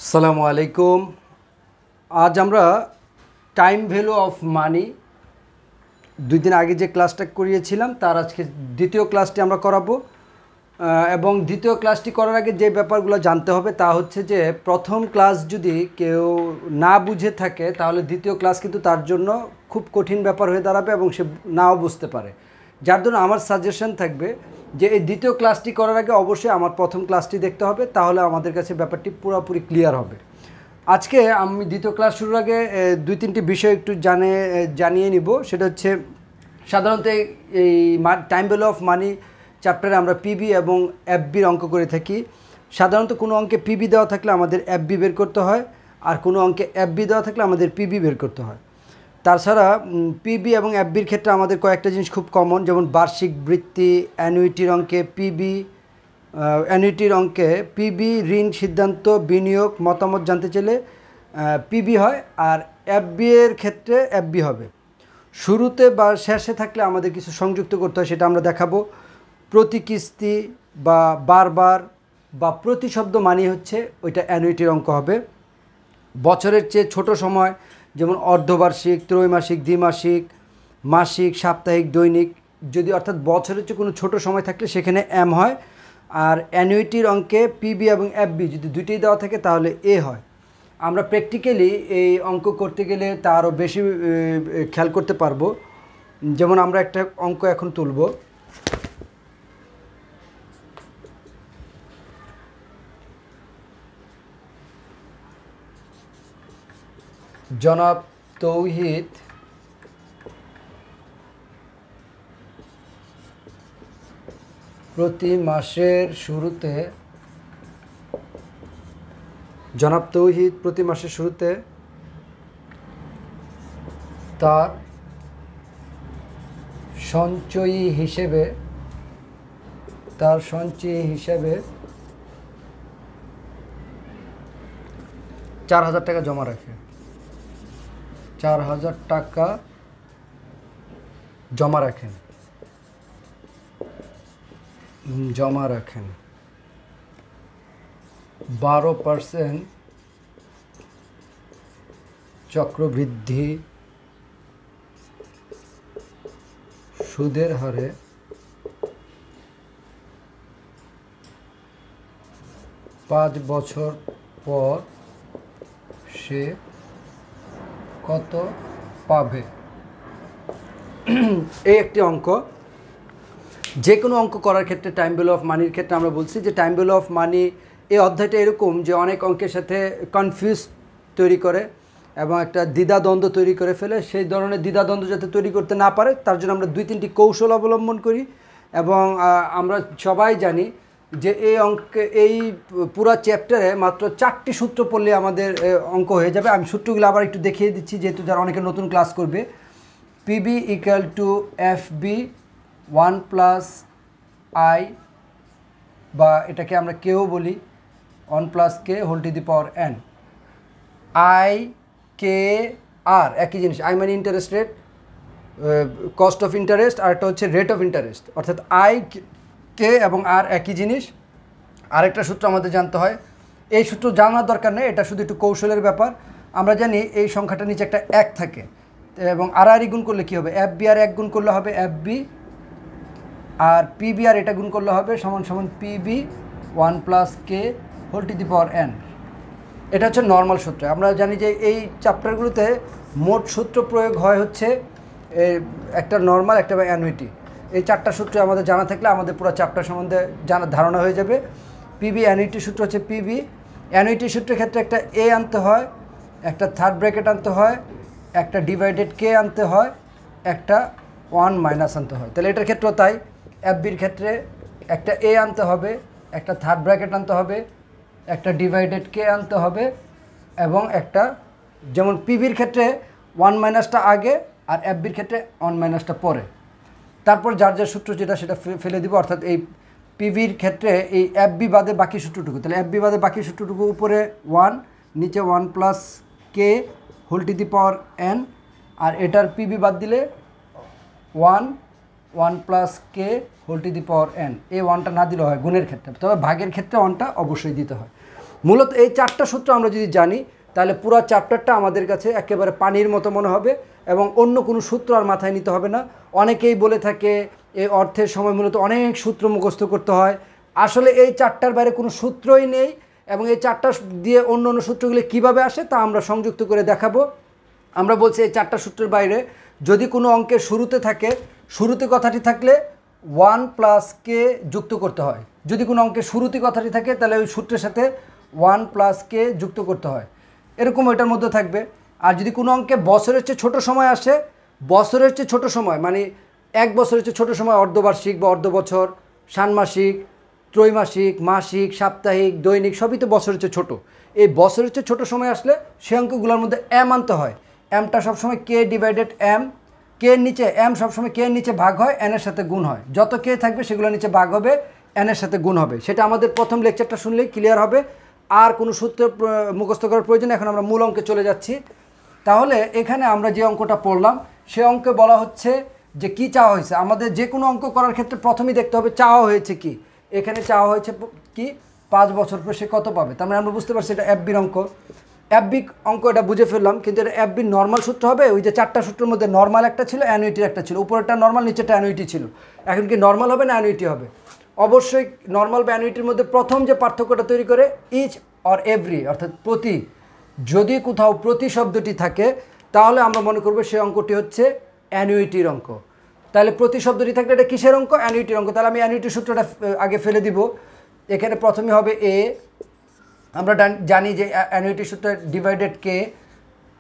আসসালামু আলাইকুম। আজ আমরা টাইম ভ্যালু অফ মানি দুই দিন আগে যে ক্লাসটা করিয়েছিলাম তার আজকে দ্বিতীয় ক্লাসটি আমরা করাবো। এবং দ্বিতীয় ক্লাসটি করার আগে যে ব্যাপারগুলো জানতে হবে তা হচ্ছে যে প্রথম ক্লাস যদি কেউ না বুঝে থাকে তাহলে দ্বিতীয় ক্লাস কিন্তু তার জন্য খুব কঠিন ব্যাপার হয়ে দাঁড়াবে এবং সে নাও বুঝতে পারে। যার জন্য আমার সাজেশন থাকবে যে এই দ্বিতীয় ক্লাসটি করার আগে অবশ্যই আমার প্রথম ক্লাসটি দেখতে হবে, তাহলে আমাদের কাছে ব্যাপারটি পুরোপুরি ক্লিয়ার হবে। আজকে আমি দ্বিতীয় ক্লাস শুরুর আগে দুই তিনটি বিষয় একটু জানিয়ে নিব। সেটা হচ্ছে সাধারণত এই টাইম ভ্যালু অফ মানি চ্যাপ্টারে আমরা পিবি এবং এফবির অঙ্ক করে থাকি। সাধারণত কোনো অঙ্কে পিবি দেওয়া থাকলে আমাদের এফবি বের করতে হয়, আর কোনো অঙ্কে এফবি দেওয়া থাকলে আমাদের পিবি বের করতে হয়। তাছাড়া পিবি এবং এফবির ক্ষেত্রে আমাদের কয়েকটা জিনিস খুব কমন, যেমন বার্ষিক বৃত্তি, অ্যানুইটির অঙ্কে পিবি, অ্যানুইটির অঙ্কে পিবি, ঋণ সিদ্ধান্ত, বিনিয়োগ, মতামত জানতে চাইলে পিবি হয়, আর এফবি এর ক্ষেত্রে এফবি হবে। শুরুতে বা শেষে থাকলে আমাদের কিছু সংযুক্ত করতে হয়, সেটা আমরা দেখাবো। প্রতি কিস্তি বা বারবার বা প্রতি শব্দ মানি হচ্ছে ওইটা অ্যানুইটির অঙ্ক হবে। বছরের চেয়ে ছোট সময় যেমন অর্ধবার্ষিক, ত্রৈমাসিক, দ্বিমাসিক, মাসিক, সাপ্তাহিক, দৈনিক, যদি অর্থাৎ বছরের চেয়ে কোনো ছোট সময় থাকলে সেখানে এম হয়। আর অ্যানুইটির অঙ্কে পিবি এবং এফবি যদি দুইটাই দেওয়া থাকে তাহলে এ হয়। আমরা প্র্যাকটিক্যালি এই অঙ্ক করতে গেলে তা আরও বেশি খেয়াল করতে পারবো। যেমন আমরা একটা অঙ্ক এখন তুলব। জনাব তৌহিদ প্রতি মাসের শুরুতে তার সঞ্চয়ী হিসেবে 4,000 টাকা জমা রাখে। 4,000 টাকা জমা রাখেন 12% চক্রবৃদ্ধি সুদের হারে 5 বছর পর সে কত পাবে। এই একটি অঙ্ক। যে কোনো অঙ্ক করার ক্ষেত্রে টাইম ভ্যালু অফ মানির ক্ষেত্রে আমরা বলছি যে টাইম ভ্যালু অফ মানি এই অধ্যায়টা এরকম যে অনেক অঙ্কের সাথে কনফিউজ তৈরি করে এবং একটা দ্বিধাদ্বন্দ্ব তৈরি করে ফেলে। সেই ধরনের দ্বিধাদ্বন্দ্ব যাতে তৈরি করতে না পারে তার জন্য আমরা 2-3টি কৌশল অবলম্বন করি। এবং আমরা সবাই জানি যে এই পুরো চ্যাপ্টারে মাত্র 4টি সূত্র পড়লে আমাদের অঙ্ক হয়ে যাবে। আমি সূত্রগুলো আবার একটু দেখিয়ে দিচ্ছি যেহেতু যারা অনেকে নতুন ক্লাস করবে। PB equal to FB 1+i, বা এটাকে আমরা কেও বলি 1+k whole to the power n। I K আর একই জিনিস। আই মানে interest rate, cost of interest, আর একটা হচ্ছে রেট অফ ইন্টারেস্ট, অর্থাৎ আই কে এবং আর একই জিনিস। আরেকটা সূত্র আমাদের জানতে হয়, এই সূত্র জানার দরকার নেই, এটা শুধু একটু কৌশলের ব্যাপার। আমরা জানি এই সংখ্যাটার নিচে একটা 1 থাকে এবং আর গুণ করলে কী হবে, এফবি আর 1 গুণ করলে হবে এফবি, আর পিবি আর এটা গুণ করলে হবে সমান সমান PB 1+k whole to the power n। এটা হচ্ছে নর্মাল সূত্র। আমরা জানি যে এই চ্যাপ্টারগুলোতে মোট সূত্র প্রয়োগ হয় হচ্ছে একটা নর্মাল, একটা অ্যানুইটি। এই 4টা সূত্র আমাদের জানা থাকলে আমাদের পুরো চ্যাপ্টার সম্বন্ধে ধারণা হয়ে যাবে। পিবি অ্যানুইটির সূত্র হচ্ছে পিবি। অ্যানুইটির সূত্রের ক্ষেত্রে একটা এ আনতে হয়, একটা থার্ড ব্র্যাকেট আনতে হয়, একটা ডিভাইডেড কে আনতে হয়, একটা 1 মাইনাস আনতে হয়। তাহলে এটার ক্ষেত্রেও তাই। এফবির ক্ষেত্রে একটা এ আনতে হবে, একটা থার্ড ব্র্যাকেট আনতে হবে, একটা ডিভাইডেড কে আনতে হবে, এবং একটা, যেমন পিবির ক্ষেত্রে 1 মাইনাসটা আগে আর এফবির ক্ষেত্রে 1 মাইনাসটা পরে। তারপর যার যার সূত্র যেটা সেটা ফেলে দিব। অর্থাৎ এই পিবির ক্ষেত্রে এই এফবি বাদে বাকি সূত্রটুকু, তাহলে এফবি বাদে বাকি সূত্রটুকু উপরে 1, নিচে 1+k whole to the power n, আর এটার পিবি বাদ দিলে 1+k whole to the power n। এই 1টা না দিলে হয় গুণের ক্ষেত্রে, তবে ভাগের ক্ষেত্রে 1টা অবশ্যই দিতে হয়। মূলত এই 4টা সূত্র আমরা যদি জানি তাহলে পুরো চ্যাপ্টারটা আমাদের কাছে একেবারে পানির মতো মনে হবে এবং অন্য কোনো সূত্র আর মাথায় নিতে হবে না। অনেকেই বলে থাকে এই অর্থের সময় মূলত অনেক সূত্র মুখস্থ করতে হয়। আসলে এই 4টার বাইরে কোনো সূত্রই নেই এবং এই 4টা দিয়ে অন্য অন্য সূত্রগুলি কীভাবে আসে তা আমরা সংযুক্ত করে দেখাবো। আমরা বলছি এই 4টা সূত্রের বাইরে যদি কোনো অঙ্কের শুরুতে থাকে, শুরুতে কথাটি থাকলে 1 + k যুক্ত করতে হয়। যদি কোনো অঙ্কের শুরুতে কথাটি থাকে তাহলে ওই সূত্রের সাথে 1 + k যুক্ত করতে হয়, এরকম ওইটার মধ্যে থাকবে। আর যদি কোনো অঙ্কে বছরের চেয়ে ছোটো সময় আসে, বছরের চেয়ে ছোটো সময় মানে 1 বছরের চেয়ে ছোটো সময় অর্ধবার্ষিক বা অর্ধ বছর, ষান্মাসিক, ত্রৈমাসিক, মাসিক, সাপ্তাহিক, দৈনিক সবই তো বছরের চেয়ে ছোটো। এই বছরের চেয়ে ছোটো সময় আসলে সে অঙ্কগুলোর মধ্যে m আনতে হয়। mটা সবসময় k/m, k এর নিচে m সবসময় k এর নিচে ভাগ হয়, n এর সাথে গুণ হয়। যত k থাকবে সেগুলোর নিচে ভাগ হবে, n এর সাথে গুণ হবে। সেটা আমাদের প্রথম লেকচারটা শুনলেই ক্লিয়ার হবে। আর কোনো সূত্র মুখস্থ করার প্রয়োজন। এখন আমরা মূল অঙ্কে চলে যাচ্ছি। তাহলে এখানে আমরা যে অঙ্কটা পড়লাম সে অঙ্কে বলা হচ্ছে যে কি চাওয়া হয়েছে। আমাদের যে কোনো অঙ্ক করার ক্ষেত্রে প্রথমেই দেখতে হবে চাওয়া হয়েছে কি। এখানে চাওয়া হয়েছে কি 5 বছর পর সে কত পাবে। তার মানে আমরা বুঝতে পারছি এটা FBর অঙ্ক। FB অঙ্ক এটা বুঝে ফেললাম, কিন্তু এটা FBর নর্মাল সূত্র হবে। ওই যে 4টা সূত্রের মধ্যে নর্মাল একটা ছিল, অ্যানুইটির একটা ছিল। উপরেরটা নর্মাল, নিচেরটা অ্যানুইটি ছিল। এখন কি নর্মাল হবে না অ্যানুইটি হবে? অবশ্যই নর্মাল বা অ্যানুইটির মধ্যে প্রথম যে পার্থক্যটা তৈরি করে ইচ অর এভরি, অর্থাৎ প্রতি। যদি কোথাও প্রতি শব্দটি থাকে তাহলে আমরা মনে করব সেই অঙ্কটি হচ্ছে অ্যানুইটির অঙ্ক। তাহলে প্রতি শব্দটি থাকলে এটা কিসের অঙ্ক? অ্যানুইটির অঙ্ক। তাহলে আমি অ্যানুইটির সূত্রটা আগে ফেলে দিব। এখানে প্রথমে হবে a, আমরা জানি যে অ্যানুইটির সূত্র ডিভাইডেড k,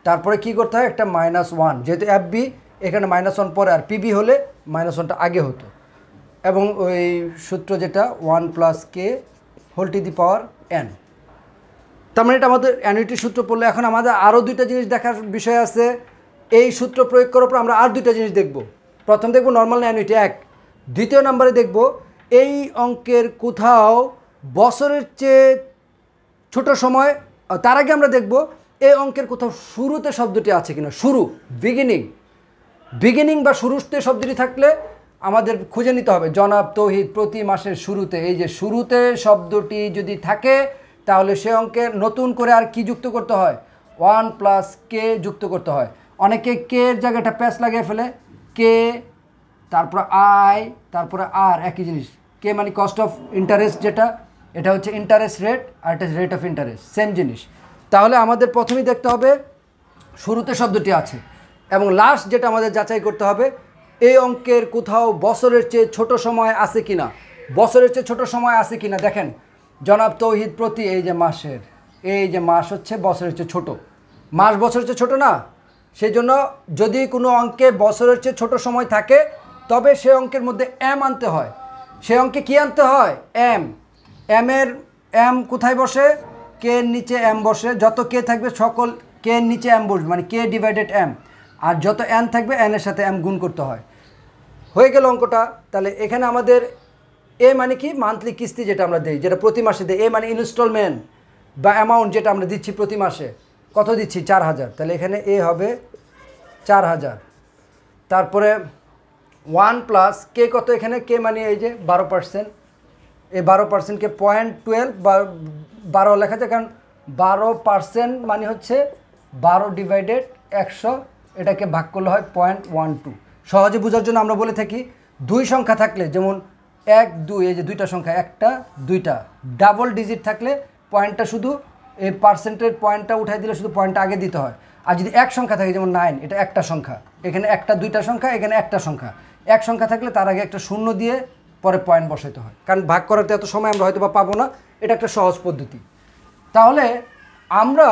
তারপরে কি করতে হয় একটা -1, যেহেতু FB এখানে -1 পরে, আর PB হলে -1টা আগে হতো। এবং ওই সূত্র যেটা 1 + k whole to the power n। তার মানে এটা আমাদের অ্যানুইটির সূত্র পড়লে। এখন আমাদের আরও 2টা জিনিস দেখার বিষয় আছে। এই সূত্র প্রয়োগ করার পর আমরা আর 2টা জিনিস দেখব। প্রথম দেখব নর্মাল অ্যানুইটি 1, দ্বিতীয় নম্বরে দেখব এই অঙ্কের কোথাও বছরের চেয়ে ছোট সময়। তার আগে আমরা দেখব এই অঙ্কের কোথাও শুরুতে শব্দটি আছে কিনা। শুরু, বিগিনিং বা শুরুতে শব্দটি থাকলে আমাদের খুঁজে নিতে হবে জনাব তৌহিদ প্রতি মাসের শুরুতে। এই যে শুরুতে শব্দটি যদি থাকে তাহলে সে অঙ্কে নতুন করে আর কি যুক্ত করতে হয়? 1 + k যুক্ত করতে হয়। অনেকে কে এর জায়গাটা প্যাচ লাগিয়ে ফেলে, কে তারপর আই তারপরে আর, একই জিনিস। কে মানে কস্ট অফ ইন্টারেস্ট, যেটা এটা হচ্ছে ইন্টারেস্ট রেট, আর এটা রেট অফ ইন্টারেস্ট, সেম জিনিস। তাহলে আমাদের প্রথমেই দেখতে হবে শুরুতে শব্দটি আছে, এবং লাস্ট যেটা আমাদের যাচাই করতে হবে এই অঙ্কের কোথাও বছরের চেয়ে ছোট সময় আছে কিনা। বছরের চেয়ে ছোট সময় আছে কিনা দেখেন, জনাব তৌহিদ প্রতি, এই যে মাসের, এই যে মাস হচ্ছে বছরের চেয়ে ছোট। মাস বছরের চেয়ে ছোট না, সেই জন্য যদি কোনো অঙ্কে বছরের চেয়ে ছোট সময় থাকে তবে সে অঙ্কের মধ্যে m আনতে হয়। সে অঙ্কে কি আনতে হয়? m। m কোথায় বসে? k এর নিচে m বসে। যত k থাকবে সকল k এর নিচে m বসবে, মানে k/m। আর যত n থাকবে n এর সাথে m গুণ করতে হয়। হয়ে গেল অঙ্কটা। তাহলে এখানে আমাদের এ মানে কি? মান্থলি কিস্তি যেটা আমরা দিই, যেটা প্রতি মাসে দিই। এ মানে ইনস্টলমেন্ট বা অ্যামাউন্ট যেটা আমরা দিচ্ছি প্রতি মাসে। কত দিচ্ছি? 4000। তাহলে এখানে এ হবে 4000। তারপরে 1 + k কত? এখানে কে মানে এই যে 12%। এই 12%কে 0.12 বা 12 লেখা যায়, কারণ 12% মানে হচ্ছে 12/100। এটাকে ভাগ করলে হয় 0.12। সহজে বোঝার জন্য আমরা বলে থাকি 2 সংখ্যা থাকলে, যেমন 1 2, এই যে 2টা সংখ্যা, 1টা 2টা, ডাবল ডিজিট থাকলে পয়েন্টটা শুধু এই পার্সেন্টের পয়েন্টটা উঠাই দিলে শুধু পয়েন্টটা আগে দিতে হয়। আর যদি এক সংখ্যা থাকে, যেমন 9, এটা একটা সংখ্যা, এখানে একটা 2টা সংখ্যা, এখানে একটা সংখ্যা, এক সংখ্যা থাকলে তার আগে একটা শূন্য দিয়ে পরে পয়েন্ট বসাইতে হয়, কারণ ভাগ করাতে এত সময় আমরা হয়তো বা পাবো না। এটা একটা সহজ পদ্ধতি। তাহলে আমরা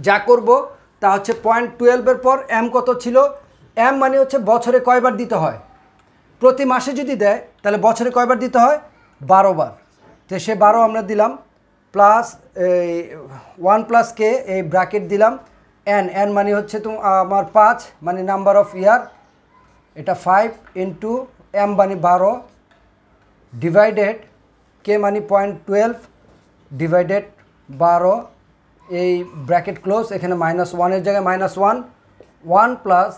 যা করব তা হচ্ছে 0.12 পর m কত ছিল? m মানে হচ্ছে বছরে কয়বার দিতে হয়। প্রতি মাসে যদি দেয় তাহলে বছরে কয়বার দিতে হয়? 12 বার। তো সে 12 আমরা দিলাম, প্লাস 1 + k এই ব্র্যাকেট দিলাম, n মানে হচ্ছে আমার 5 মানে নাম্বার অফ ইয়ার, এটা 5 × m মানে 12 ডিভাইডেড k মানে 0.12 ডিভাইডেড 12, এই ব্র্যাকেট ক্লোজ। এখানে -1 এর জায়গায় -1, 1 +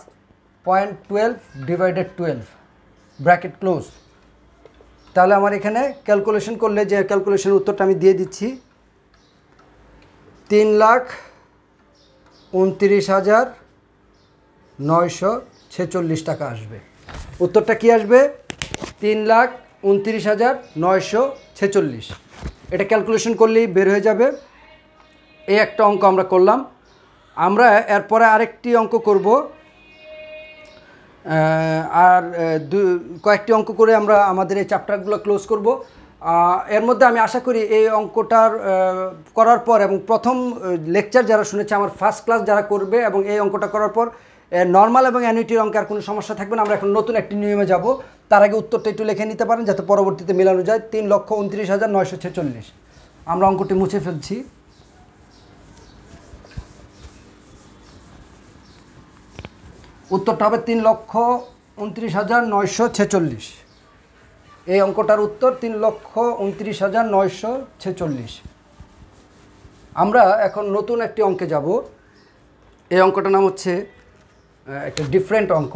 0.12 ডিভাইডেড 12 ব্র্যাকেট ক্লোজ। তাহলে আমার এখানে ক্যালকুলেশন করলে যে ক্যালকুলেশনের উত্তরটা আমি দিয়ে দিচ্ছি, 3,29,946 টাকা আসবে। উত্তরটা কি আসবে? 3,29,946। এটা ক্যালকুলেশন করলেই বের হয়ে যাবে। এই একটা অঙ্ক আমরা করলাম। আমরা এরপরে আরেকটি অঙ্ক করব, আর কয়েকটি অঙ্ক করে আমরা আমাদের এই চ্যাপ্টারগুলো ক্লোজ করব। এর মধ্যে আমি আশা করি এই অঙ্কটার করার পর এবং প্রথম লেকচার যারা শুনেছে, আমার ফার্স্ট ক্লাস যারা করবে এবং এই অঙ্কটা করার পর নর্মাল এবং অ্যানুইটির অঙ্কে আর কোনো সমস্যা থাকবে না। আমরা এখন নতুন একটি নিয়মে যাব। তার আগে উত্তরটা একটু লিখে নিতে পারেন যাতে পরবর্তীতে মেলানো যায়। 3,29,946। আমরা অঙ্কটি মুছে ফেলছি। উত্তরটা হবে 3,29,946। এই অঙ্কটার উত্তর 3,29,946। আমরা এখন নতুন একটি অঙ্কে যাব। এই অঙ্কটার নাম হচ্ছে একটা ডিফারেন্ট অঙ্ক।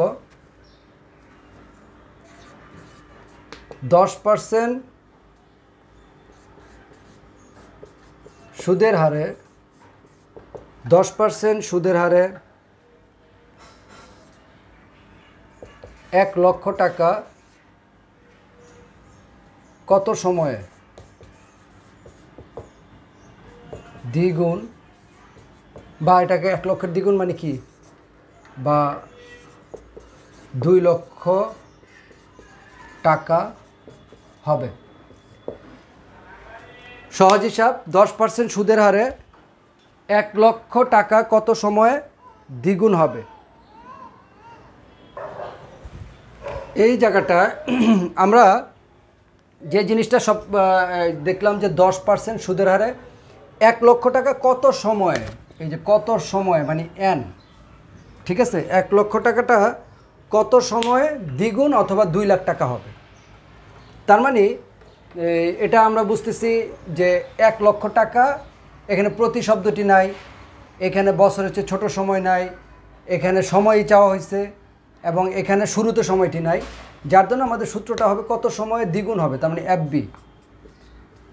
10% সুদের হারে 1 লক্ষ টাকা কত সময়ে দ্বিগুণ, বা এটাকে 1 লক্ষের দ্বিগুণ মানে কি, বা 2 লক্ষ টাকা হবে। সহজ হিসাব, 10% সুদের হারে 1 লক্ষ টাকা কত সময়ে দ্বিগুণ হবে। এই জায়গাটায় আমরা যে জিনিসটা সব দেখলাম যে 10% সুদের হারে 1 লক্ষ টাকা কত সময়ে, এই যে কত সময় মানে এন, ঠিক আছে, 1 লক্ষ টাকাটা কত সময়ে দ্বিগুণ অথবা 2 লাখ টাকা হবে। তার মানে এটা আমরা বুঝতেছি যে 1 লক্ষ টাকা, এখানে প্রতি শব্দটি নাই, এখানে বছরের চেয়ে ছোটো সময় নাই, এখানে সময়ই চাওয়া হয়েছে এবং এখানে শুরুতে সময়টি নাই, যার জন্য আমাদের সূত্রটা হবে কত সময়ে দ্বিগুণ হবে। তার মানে এফবি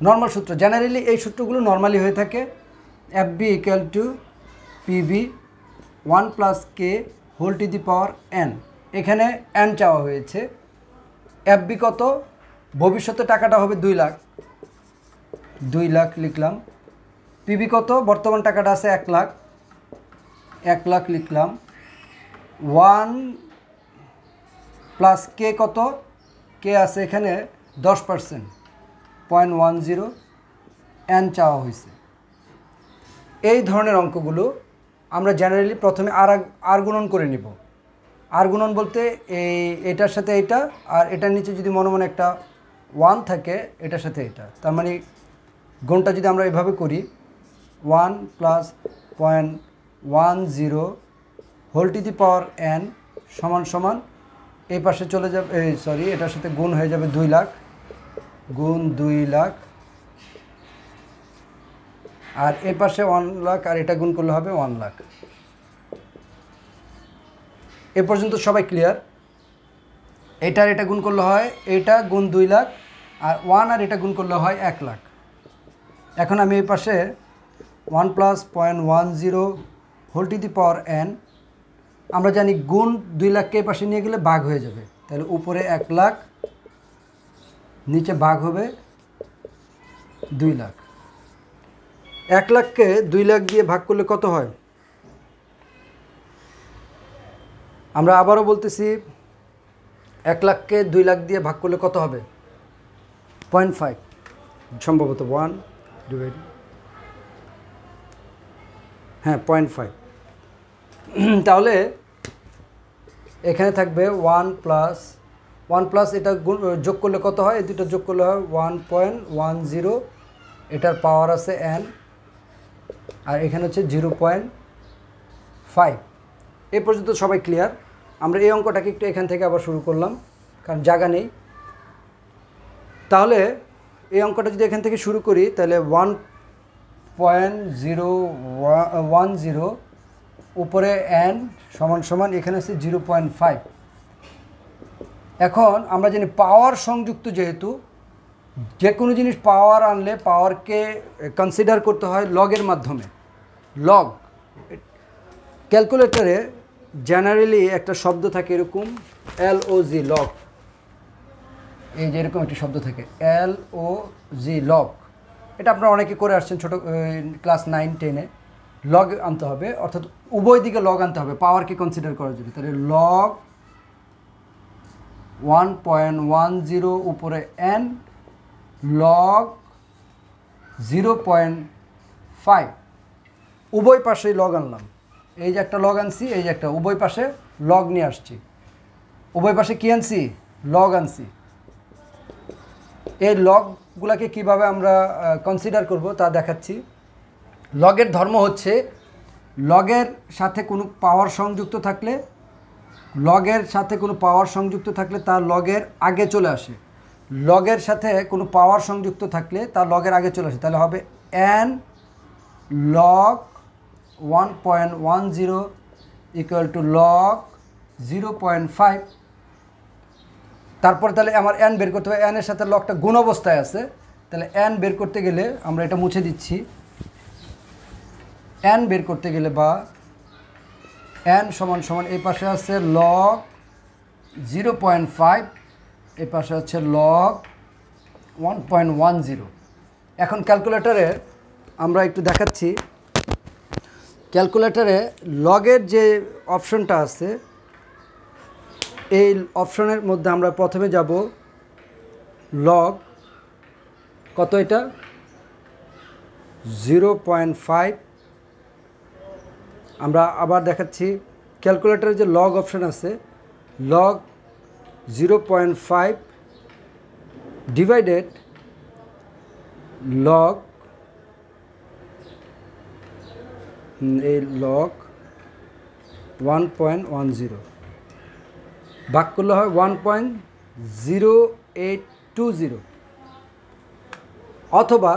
নর্মাল সূত্র। জেনারেলি এই সূত্রগুলো নর্মালি হয়ে থাকে। FB equal to PB 1 + k whole to the power n। এখানে n চাওয়া হয়েছে। এফবি কত? ভবিষ্যতে টাকাটা হবে 2 লাখ, 2 লাখ লিখলাম। পিবি কত? বর্তমান টাকাটা আছে 1 লাখ, 1 লাখ লিখলাম। 1 + k কত? k আছে এখানে 10%, 0.10 n চাওয়া হয়েছে। এই ধরনের অঙ্কগুলো আমরা জেনারেলি প্রথমে আর গুণন করে নিব। আর গুণন বলতে এটার সাথে এটা, আর এটার নিচে যদি মনে মনে একটা 1 থাকে এটার সাথে এটা, তার মানে গুণটা যদি আমরা এভাবে করি 1 + 0.10 whole to the power n সমান এই পাশে চলে যাবে, সরি এটার সাথে গুণ হয়ে যাবে 2 লাখ, গুণ 2 লাখ, আর এই পাশে 1 লাখ আর এটা গুণ করলে হবে 1 লাখ। এ পর্যন্ত সবাই ক্লিয়ার? এটার এটা গুণ করলে হয় এটা গুণ 2 লাখ, আর 1 আর এটা গুণ করলে হয় 1 লাখ। এখন আমি এই পাশে 1 + 0.10 whole to the power n, আমরা জানি গুণ 2 লাখকে এই পাশে নিয়ে গেলে ভাগ হয়ে যাবে, তাহলে উপরে 1 লাখ, নিচে ভাগ হবে 2 লাখ। 1 লাখকে 2 লাখ দিয়ে ভাগ করলে কত হয়? আমরা আবারও বলতেছি 1 লাখকে 2 লাখ দিয়ে ভাগ করলে কত হবে? 0.5, সম্ভবত 1 ডিভাইড, হ্যাঁ 0.5। তাহলে এখানে থাকবে 1 + এটা যোগ করলে কত হয়? এই দুটো যোগ করলে হয় 1.10, এটার পাওয়ার আছে n, আর এখানে হচ্ছে 0.5। এই পর্যন্ত সবাই ক্লিয়ার? আমরা এই অঙ্কটাকে একটু এখান থেকে আবার শুরু করলাম কারণ জায়গা নেই। তাহলে এই অঙ্কটা যদি এখান থেকে শুরু করি তাহলে 1.010 উপরে n সমান এখানে আছে 0.5। এখন আমরা জানি পাওয়ার সংযুক্ত, যেহেতু যে কোনো জিনিস পাওয়ার আনলে পাওয়ারকে কনসিডার করতে হয় লগের মাধ্যমে। লগ। ক্যালকুলেটরে জেনারেলি একটা শব্দ থাকে এরকম LOG, লগ। এই যে এরকম একটি শব্দ থাকে LOG, লগ। এটা আপনারা অনেকে করে আসছেন ছোটো ক্লাস 9-10-এ। লগ আনতে হবে, অর্থাৎ উভয় দিকে লগ আনতে হবে পাওয়ারকে কনসিডার করার জন্য। তাহলে লগ 1.10 উপরে n লগ 0.5, উভয় পাশেই লগ আনলাম। এই যে একটা লগ আনছি, এই যে একটা, উভয় পাশে লগ নিয়ে আসছি। উভয় পাশে কী আনছি? লগ আনছি। এই লগগুলোকে কীভাবে আমরা কনসিডার করব তা দেখাচ্ছি। লগের ধর্ম হচ্ছে লগের সাথে কোনো পাওয়ার সংযুক্ত থাকলে, তার লগের আগে চলে আসে। লগের সাথে কোনো পাওয়ার সংযুক্ত থাকলে তার লগের আগে চলে আসে। তাহলে হবে n log 1.10 equal to log 0.5। তারপর তাহলে আমার n বের করতে হবে। n এর সাথে লগটা গুণ অবস্থায় আছে, তাহলে n বের করতে গেলে আমরা এটা মুছে দিচ্ছি। n বের করতে গেলে বা n সমান সমান এই পাশে আছে log 0.5, এই পাশে হচ্ছে log 1.10। এখন ক্যালকুলেটরে আমরা একটু দেখাচ্ছি। ক্যালকুলেটরে লগের যে অপশনটা আছে, এই অপশনের মধ্যে আমরা প্রথমে যাব লগ কত, এটা 0.5। আমরা আবার দেখাচ্ছি ক্যালকুলেটরে যে লগ অপশন আছে, লগ 0.5 ডিভাইডেড লগ, এই লগ 1.10 ভাগ করলে হয় 1.0820। অথবা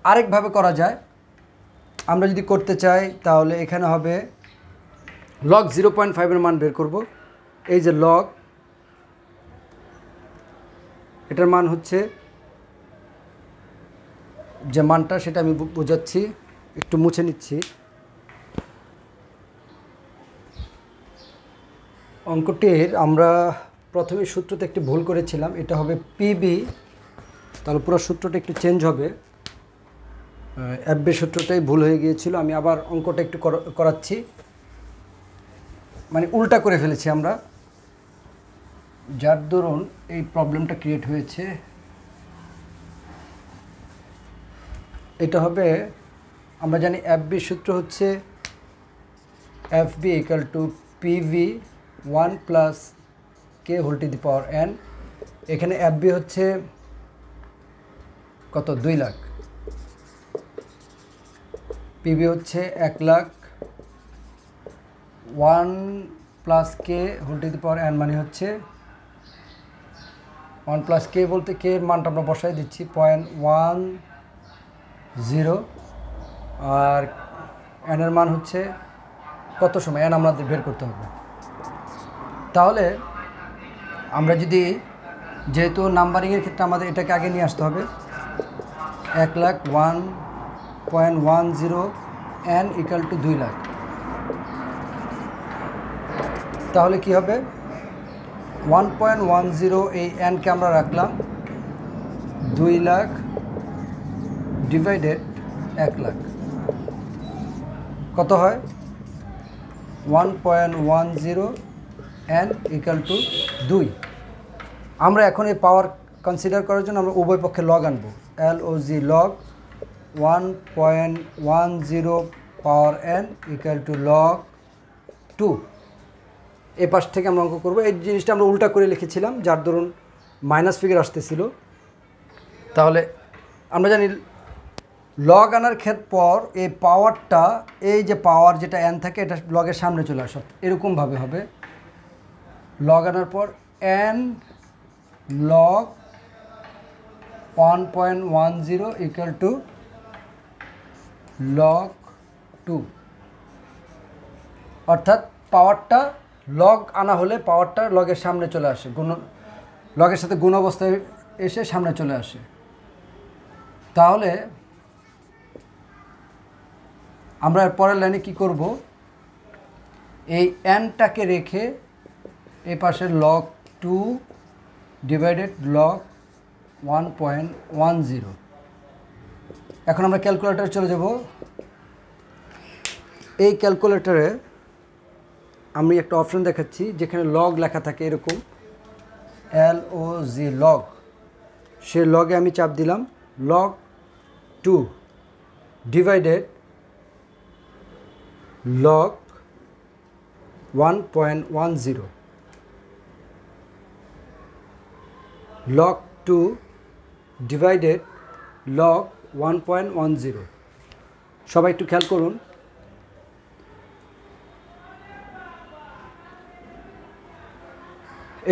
আরেকভাবে করা যায়, আমরা যদি করতে চাই তাহলে এখানে হবে লগ 0.5-এর মান বের করব। এই যে লগ, এটার মান হচ্ছে যে মানটা, সেটা আমি বোঝাচ্ছি, একটু মুছে নিচ্ছি। অঙ্কটির আমরা প্রথমে সূত্রতে একটি ভুল করেছিলাম, এটা হবে পিবি, তাহলে পুরো সূত্রটা একটু চেঞ্জ হবে। এফবি সূত্রটাই ভুল হয়ে গিয়েছিল, আমি আবার অঙ্কটা একটু করাচ্ছি, মানে উল্টা করে ফেলেছি আমরা, যার দরুন এই প্রবলেমটা ক্রিয়েট হয়েছে। এটা হবে, আমরা জানি এফবি সূত্র হচ্ছে FB equal to PV 1 plus K whole to the power n। এখানে এফবি হচ্ছে কত, 2 লাখ, পিবি হচ্ছে 1 lakh, 1 plus K whole to the power n মানে হচ্ছে 1 প্লাস কে বলতে কে এর মানটা আমরা বসাই দিচ্ছি 0.10, আর n এর মান হচ্ছে কত সময়, n আমাদের বের করতে হবে। তাহলে আমরা যদি, যেহেতু নাম্বারিংয়ের ক্ষেত্রে আমাদের এটাকে আগে নিয়ে আসতে হবে, 1 lakh 1.10 n equal to 2 lakh, তাহলে কি হবে 1.10 এই nকে আমরা রাখলাম 2 লাখ ডিভাইডেড 1 লাখ, কত হয় 1.10 n ইকুয়াল টু 2। আমরা এখন এই পাওয়ার কনসিডার করার জন্য আমরা উভয় পক্ষে লগ আনবো, LOG log 1.10 power n equal to log 2। এই পাশ থেকে আমরা অঙ্ক করবো। এই জিনিসটা আমরা উল্টা করে লিখেছিলাম, যার দরুন মাইনাস ফিগার আসতেছিল। তাহলে আমরা জানি লগ আনার পর এই পাওয়ারটা, এই যে পাওয়ার যেটা n থাকে, এটা লগের সামনে চলে আসে, এরকমভাবে হবে লগ আনার পর n log 1.10 equal to log 2, অর্থাৎ পাওয়ারটা লগ আনা হলে পাওয়ারটা লগের সামনে চলে আসে, লগের সাথে গুণ অবস্থায় এসে সামনে চলে আসে। তাহলে আমরা পরের লাইনে কি করব, এই এনটাকে রেখে এই পাশে লগ 2 ডিভাইডেড লগ 1.10। এখন আমরা ক্যালকুলেটরে চলে যাব। এই ক্যালকুলেটরে আমি একটা অপশন দেখাচ্ছি যেখানে লগ লেখা থাকে এরকম LOG লগ, সে লগে আমি চাপ দিলাম log 2 divided log 1.10, log 2 divided log 1.10। সবাই একটু খেয়াল করুন,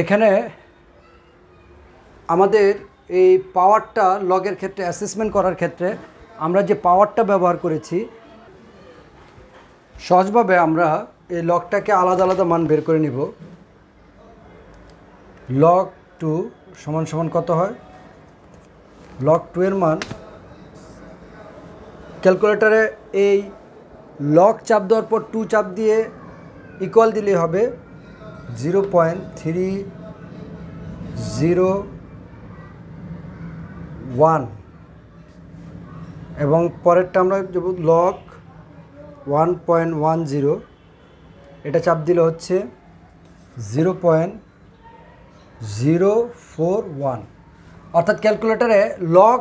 এখানে আমাদের এই পাওয়ারটা লগের ক্ষেত্রে অ্যাসেসমেন্ট করার ক্ষেত্রে আমরা যে পাওয়ারটা ব্যবহার করেছি, সহজভাবে আমরা এই লগটাকে আলাদা আলাদা মান বের করে নিব। log 2 সমান সমান কত হয়, log 2 এর মান ক্যালকুলেটরে এই লগ চাপ দেওয়ার পর 2 চাপ দিয়ে ইকুয়াল দিলেই হবে 0.301, এবং পরেরটা আমরা যাব লগ 1.10, এটা চাপ দিলে হচ্ছে 0.041। অর্থাৎ ক্যালকুলেটরে লগ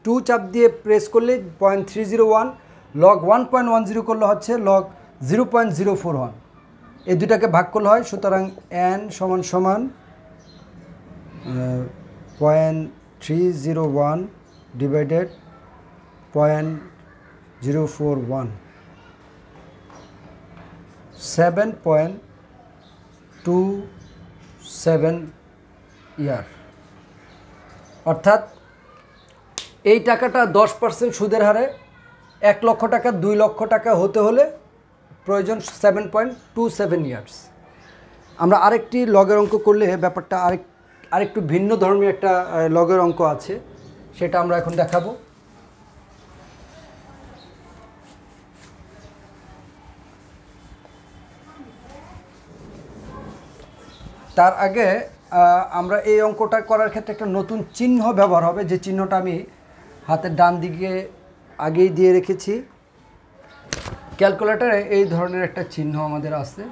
2 চাপ দিয়ে প্রেস করলে 0.301, লগ 1.10 করলে হচ্ছে লগ 0.041। এই দুটাকে ভাগ করলে হয়, সুতরাং n সমান সমান 0.301 ডিভাইডেড 0.041, 7.27 ইয়ার। অর্থাৎ এই টাকাটা 10% সুদের হারে 1 লক্ষ টাকা 2 লক্ষ টাকা হতে হলে প্রয়োজন 7.27 ইয়ার্স। আমরা আরেকটি লগের অঙ্ক করলে ব্যাপারটা আরেকটু ভিন্ন ধর্মী একটা লগের অঙ্ক আছে, সেটা আমরা এখন দেখাবো। তার আগে আমরা এই অঙ্কটা করার ক্ষেত্রে একটা নতুন চিহ্ন ব্যবহার হবে, যে চিহ্নটা আমি হাতের ডান দিকে আগেই দিয়ে রেখেছি। ক্যালকুলেটরে এই ধরনের একটা চিহ্ন আমাদের আছে,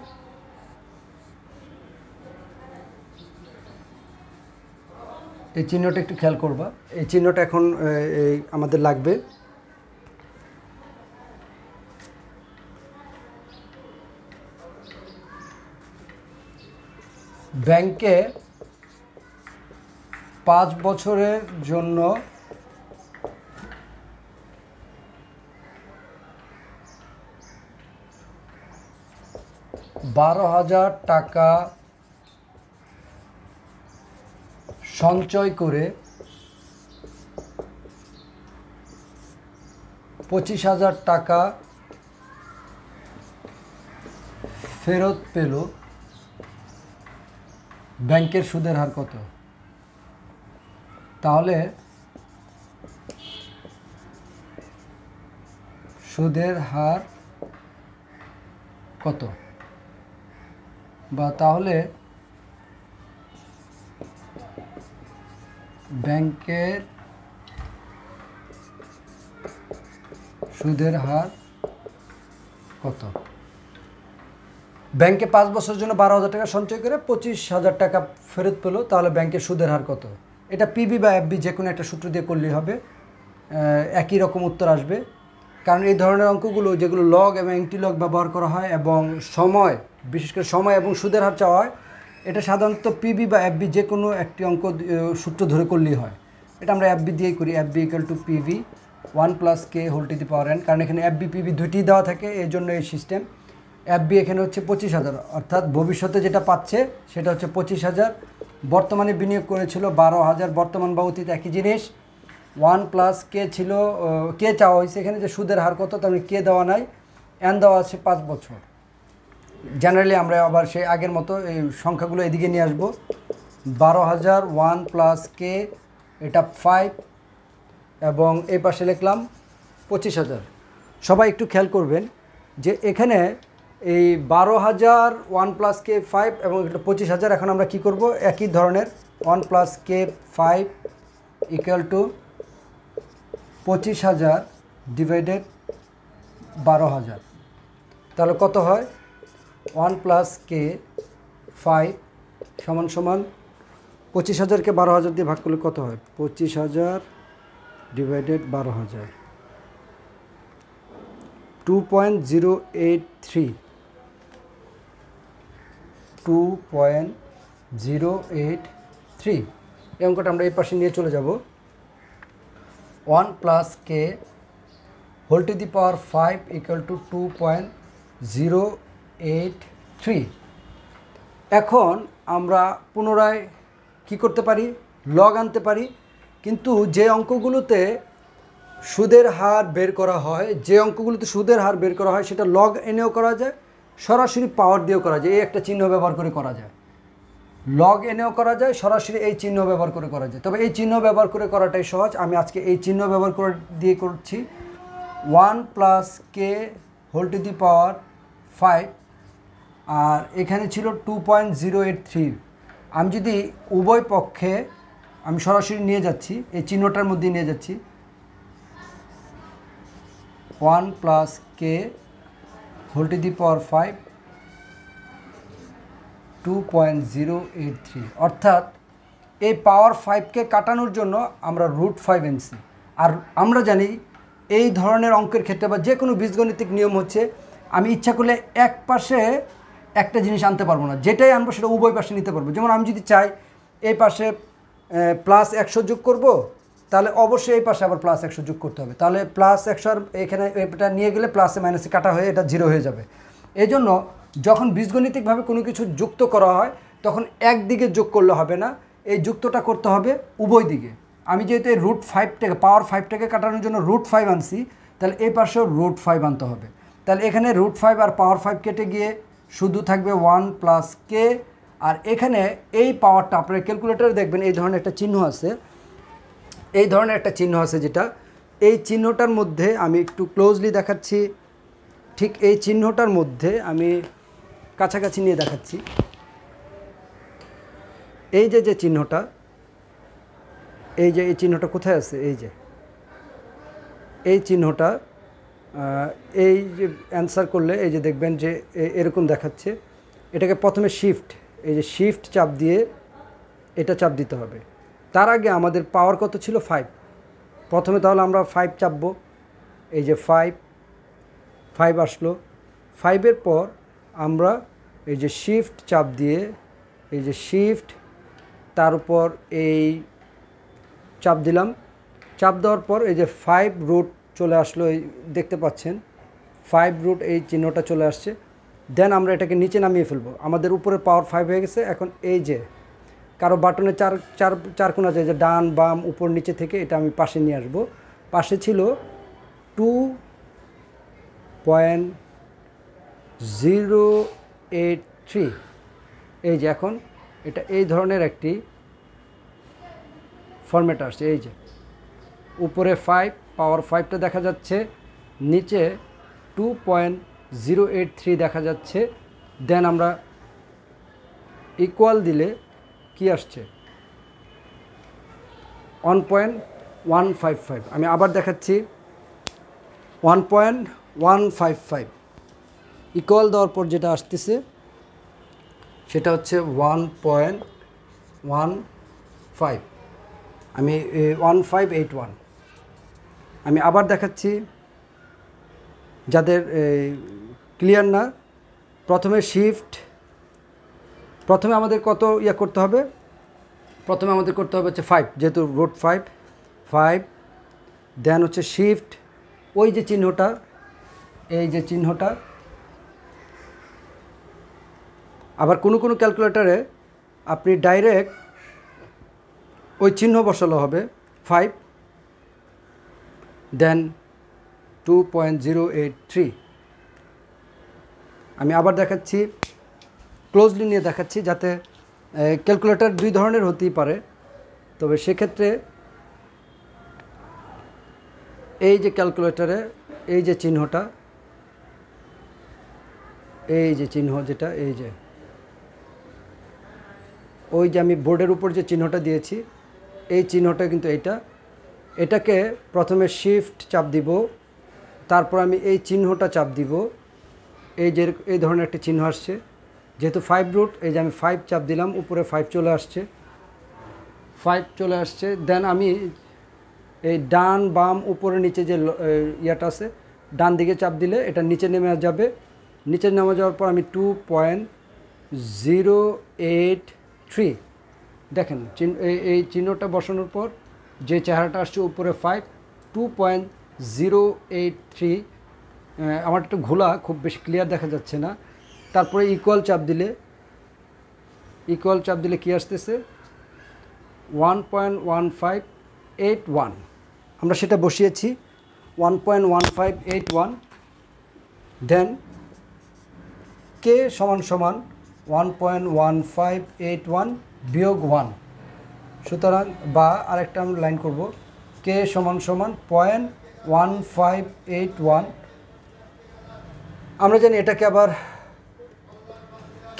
এই চিহ্নটা একটু খেয়াল করবা। এই চিহ্নটা এখন আমাদের লাগবে। ব্যাংকে 5 বছরের জন্য টাকা সঞ্চয় করে 25,000 টাকা ফেরত পেল, ব্যাংকের সুদের হার কত? তাহলে সুদের হার কত, বা তাহলে ব্যাংকের সুদের হার কত? ব্যাংকে 5 বছরের জন্য 12,000 টাকা সঞ্চয় করে 25,000 টাকা ফেরত পেলো, তাহলে ব্যাংকের সুদের হার কত? এটা পিবি বা এফবি যে কোনো একটা সূত্র দিয়ে করলেই হবে, একই রকম উত্তর আসবে। কারণ এই ধরনের অঙ্কগুলো যেগুলো লগ এবং এন্টি লগ ব্যবহার করা হয় এবং সময়, বিশেষ করে সময় এবং সুদের হার চাওয়া হয়, এটা সাধারণত পিবি বা এফবি যে কোনো একটি অঙ্ক সূত্র ধরে করলেই হয়। এটা আমরা এফবি দিয়েই করি, FB equal to PV 1 + k whole to the power n, কারণ এখানে এফবি পিবি দুইটিই দেওয়া থাকে, এই জন্য এই সিস্টেম। এফবি এখানে হচ্ছে 25,000, অর্থাৎ ভবিষ্যতে যেটা পাচ্ছে সেটা হচ্ছে 25,000, বর্তমানে বিনিয়োগ করেছিল 12,000, বর্তমান বা অতীত একই জিনিস। 1 + k ছিল, কে চাওয়া হয়েছে এখানে, যে সুদের হার কত, তার মানে কে দেওয়া নাই, n দেওয়া আছে 5 বছর। জেনারেলি আমরা আবার সেই আগের মতো এই সংখ্যাগুলো এদিকে নিয়ে আসবো। 12,000 1 + k, এটা 5, এবং এই পাশে লিখলাম 25,000। সবাই একটু খেয়াল করবেন যে এখানে এই 12,000 1 প্লাস কে 5 এবং এটা 25,000। এখন আমরা কি করব, একই ধরনের 1 প্লাস কে 5 ইকুয়াল টু 25,000 ডিভাইডেড 12,000। তাহলে কত হয়, 1 প্লাস কে 5 সমান সমান 25,000কে 12,000 দিয়ে ভাগ করলে কত হয়, 25,000 ডিভাইডেড 12,000, 2.083। 2.083 এই অঙ্কটা আমরা এই পাশে নিয়ে চলে যাব। 1 plus K whole to the power 5 equal to 2.083। এখন আমরা পুনরায় কি করতে পারি, লগ আনতে পারি। কিন্তু যে অঙ্কগুলোতে সুদের হার বের করা হয়, সেটা লগ এনেও করা যায়, সরাসরি পাওয়ার দিয়েও করা যায়। এই একটা চিহ্ন ব্যবহার করে করা যায়, লগ এনেও করা যায়, সরাসরি এই চিহ্ন ব্যবহার করে করা যায়। তবে এই চিহ্ন ব্যবহার করে করাটাই সহজ। আমি আজকে এই চিহ্ন ব্যবহার করে দিয়ে করছি। 1 plus K whole to the power 5 আর এখানে ছিল 2.083। আমি যদি উভয় পক্ষে আমি সরাসরি নিয়ে যাচ্ছি, এই চিহ্নটার মধ্যে নিয়ে যাচ্ছি, 1 plus K whole to the power 5 2.083। অর্থাৎ এই পাওয়ার 5কে কাটানোর জন্য আমরা √5 এনেছি। আর আমরা জানি এই ধরনের অঙ্কের ক্ষেত্রে বা যে কোনো বীজগণিতিক নিয়ম হচ্ছে, আমি ইচ্ছা করলে এক পাশে একটা জিনিস আনতে পারবো না, যেটাই আনবো সেটা উভয় পাশে নিতে পারবো। যেমন আমি যদি চাই এই পাশে প্লাস 100 যোগ করব, তাহলে অবশ্যই এই পাশে আবার প্লাস 100 যোগ করতে হবে। তাহলে প্লাস 100 আর এখানে এটা নিয়ে গেলে প্লাসে মাইনাসে কাটা হয়ে এটা 0 হয়ে যাবে। এই জন্য যখন বীজগণিতিকভাবে কোনো কিছু যুক্ত করা হয়, তখন একদিকে যোগ করলে হবে না, এই যুক্তটা করতে হবে উভয় দিকে। আমি যেহেতু এই √5টাকে পাওয়ার 5টাকে কাটানোর জন্য √5 আনছি, তাহলে এই পাশেও √5 আনতে হবে। তাহলে এখানে √5 আর পাওয়ার 5 কেটে গিয়ে শুধু থাকবে 1 প্লাস কে। আর এখানে এই পাওয়ারটা আপনার ক্যালকুলেটরে দেখবেন এই ধরনের একটা চিহ্ন আছে, যেটা এই চিহ্নটার মধ্যে আমি একটু ক্লোজলি দেখাচ্ছি। ঠিক এই চিহ্নটার মধ্যে আমি কাছাকাছি নিয়ে দেখাচ্ছি। এই যে চিহ্নটা, এই চিহ্নটা কোথায় আছে, এই চিহ্নটা এই যে অ্যান্সার করলে এই যে দেখবেন যে এরকম দেখাচ্ছে। এটাকে প্রথমে শিফট চাপ দিয়ে এটা চাপ দিতে হবে। তার আগে আমাদের পাওয়ার কত ছিল, 5। প্রথমে তাহলে আমরা 5 চাপবো, এই যে 5 আসলো। 5-এর পর আমরা এই যে শিফট চাপ দিয়ে, এই যে শিফট, তার উপর এই চাপ দিলাম। চাপ দেওয়ার পর এই যে 5 চলে আসলো, এই দেখতে পাচ্ছেন 5 এই চিহ্নটা চলে আসছে। দেন আমরা এটাকে নিচে নামিয়ে ফেলবো। আমাদের উপরে পাওয়ার 5 হয়ে গেছে। এখন এই যে কারো বাটনে চার কোণ আছে, যে ডান বাম উপর নিচে থেকে, এটা আমি পাশে নিয়ে আসবো। পাশে ছিল 2.083। এই যে এখন এটা এই ধরনের একটি ফরম্যাট আসছে। এই যে উপরে 5 পাওয়ার 5টা দেখা যাচ্ছে, নিচে 2.083 দেখা যাচ্ছে। দেন আমরা ইকুয়াল দিলে কি আসছে, 1.155। আমি আবার দেখাচ্ছি, 1.155। ইকুয়াল দেওয়ার পর যেটা আসতেছে সেটা হচ্ছে 1.15। আমি 1581। আমি আবার দেখাচ্ছি যাদের ক্লিয়ার না। প্রথমে আমাদের কত করতে হবে, প্রথমে আমাদের করতে হবে হচ্ছে 5, যেহেতু √5। দেন হচ্ছে শিফট, ওই যে চিহ্নটা, এই যে চিহ্নটা। আবার কোনো ক্যালকুলেটরে আপনি ডাইরেক্ট ওই চিহ্ন বসানো হবে 5, দেন 2.083। আমি আবার দেখাচ্ছি, ক্লোজলি নিয়ে দেখাচ্ছি, যাতে ক্যালকুলেটর 2 ধরনের হতেই পারে। তবে সেক্ষেত্রে এই যে ক্যালকুলেটরে এই যে চিহ্নটা, এই যে চিহ্ন যেটা, এই যে ওই যে আমি বোর্ডের উপর যে চিহ্নটা দিয়েছি এই চিহ্নটা কিন্তু এটাকে প্রথমে শিফট চাপ দিব, তারপর আমি এই চিহ্নটা চাপ দিব, এই যে এই ধরনের একটা চিহ্ন আসছে, যেহেতু 5 রুট, এই যে আমি 5 চাপ দিলাম, উপরে 5 চলে আসছে, 5 চলে আসছে। দেন আমি এই ডান বাম উপরে নিচে যে ইয়াটা আছে, ডান দিকে চাপ দিলে এটা নিচে নেমে যাবে। নিচে নেমে যাওয়ার পর আমি 2.083 দেখেন এই চিহ্নটা বসানোর পর যে চেহারাটা আসছে উপরে 5, 2.083। আমার একটু ঘোলা, খুব বেশি ক্লিয়ার দেখা যাচ্ছে না। তারপরে ইকুয়াল চাপ দিলে কি আসতেছে 1.1581, আমরা সেটা বসিয়েছি 1.1581। দেন কে সমান সমান 1.1581 বিয়োগ 1, সুতরাং বা আরেকটা আমরা লাইন করব, কে সমান সমান 0.1581। আমরা জানি এটাকে আবার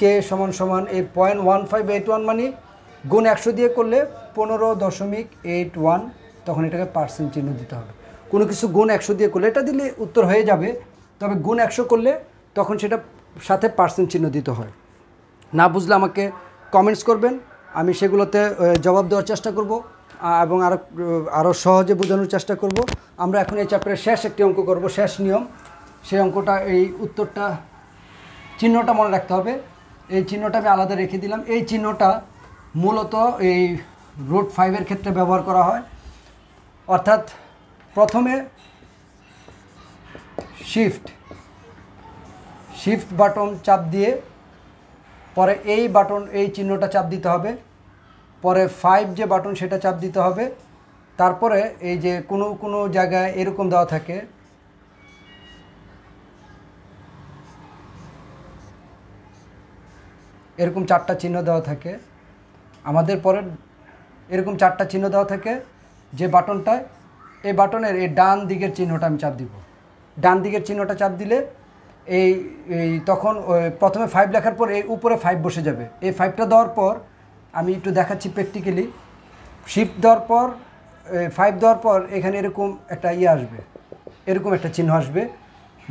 কে সমান সমান এই 0.1581 মানে গুণ 100 দিয়ে করলে 15.81, তখন এটাকে পার্সেন্ট চিহ্ন দিতে হবে। কোনো কিছু গুণ 100 দিয়ে করলে এটা দিলে উত্তর হয়ে যাবে, তবে গুণ 100 করলে তখন সেটা সাথে পার্সেন্ট চিহ্ন দিতে হয়। না বুঝলে আমাকে কমেন্টস করবেন, আমি সেগুলোতে জবাব দেওয়ার চেষ্টা করব এবং আরও সহজে বোঝানোর চেষ্টা করব। আমরা এখন এই চ্যাপ্টারের শেষ একটি অঙ্ক করব, শেষ নিয়ম। সেই অঙ্কটা, এই উত্তরটা, চিহ্নটা মনে রাখতে হবে। এই চিহ্নটা আমি আলাদা রেখে দিলাম। এই চিহ্নটা মূলত এই √5 ক্ষেত্রে ব্যবহার করা হয়, অর্থাৎ প্রথমে শিফট বাটন চাপ দিয়ে পরে এই চিহ্নটা চাপ দিতে হবে, পরে 5 যে বাটন সেটা চাপ দিতে হবে। তারপরে এই যে কোনো জায়গায় এরকম দেওয়া থাকে, এরকম 4টা চিহ্ন দেওয়া থাকে আমাদের, পরে এরকম 4টা চিহ্ন দেওয়া থাকে যে বাটনটায়, এই বাটনের এই ডান দিকের চিহ্নটা আমি চাপ দিব। ডান দিকের চিহ্নটা চাপ দিলে এই তখন প্রথমে 5 লেখার পর এই উপরে 5 বসে যাবে। এই 5টা দেওয়ার পর আমি একটু দেখাচ্ছি প্র্যাকটিক্যালি। শিফট দেওয়ার পর 5 দেওয়ার পর এখানে এরকম একটা আসবে, এরকম একটা চিহ্ন আসবে।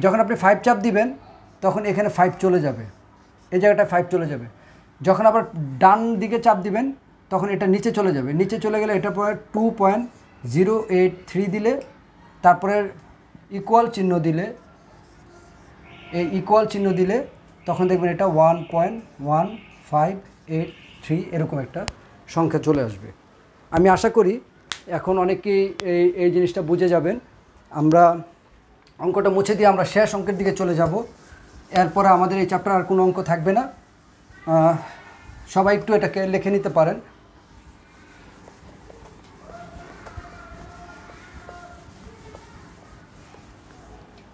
যখন আপনি 5 চাপ দিবেন তখন এখানে 5 চলে যাবে, এই জায়গাটায় 5 চলে যাবে। যখন আবার ডান দিকে চাপ দিবেন তখন এটা নিচে চলে যাবে। নিচে চলে গেলে এটার পরে 2.083 দিলে, তারপরে ইকুয়াল চিহ্ন দিলে, এই ইকুয়াল চিহ্ন দিলে তখন দেখবেন এটা 1.1583 এরকম একটা সংখ্যা চলে আসবে। আমি আশা করি এখন অনেকেই এই জিনিসটা বুঝে যাবেন। আমরা অঙ্কটা মুছে দিয়ে আমরা শেষ অঙ্কের দিকে চলে যাব। এরপরে আমাদের এই চ্যাপ্টার আর কোনো অঙ্ক থাকবে না। সবাই একটু এটাকে লিখে নিতে পারেন।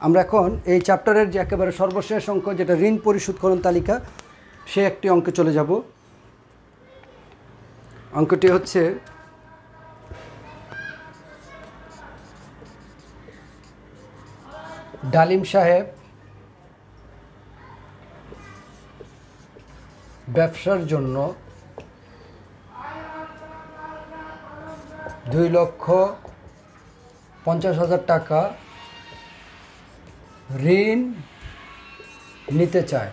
আমরা এখন এই চ্যাপ্টারের যে একেবারে সর্বশেষ অঙ্ক, যেটা ঋণ পরিশোধকরণ তালিকা, সে একটি অঙ্কে চলে যাব। অঙ্কটি হচ্ছে ডালিম সাহেব ব্যবসার জন্য 2,50,000 টাকা ঋণ নিতে চায়।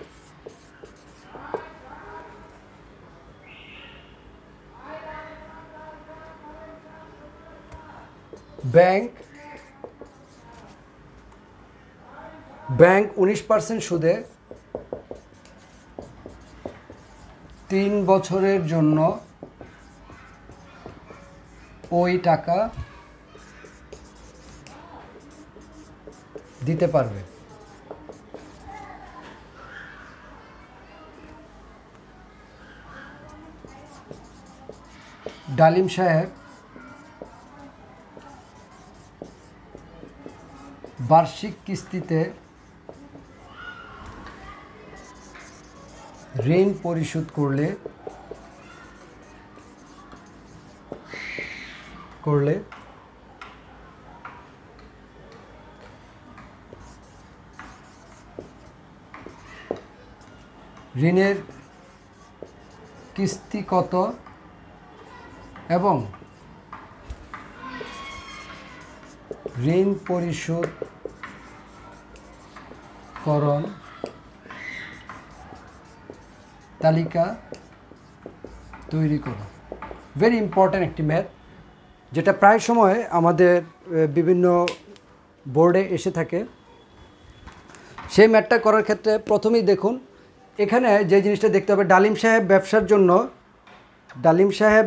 ব্যাংক 19% সুদে 3 বছরের জন্য ওই টাকা দিতে পারবে। ডালিম সাহেব বার্ষিক কিস্তিতে ঋণ পরিশোধ করলে ঋণের কিস্তি কত এবং ঋণ পরিশোধ করণ তালিকা তৈরি করো। ভেরি ইম্পর্ট্যান্ট একটি ম্যাথ, যেটা প্রায় সময় আমাদের বিভিন্ন বোর্ডে এসে থাকে। সেই ম্যাথটা করার ক্ষেত্রে প্রথমেই দেখুন, এখানে যে জিনিসটা দেখতে হবে, ডালিম সাহেব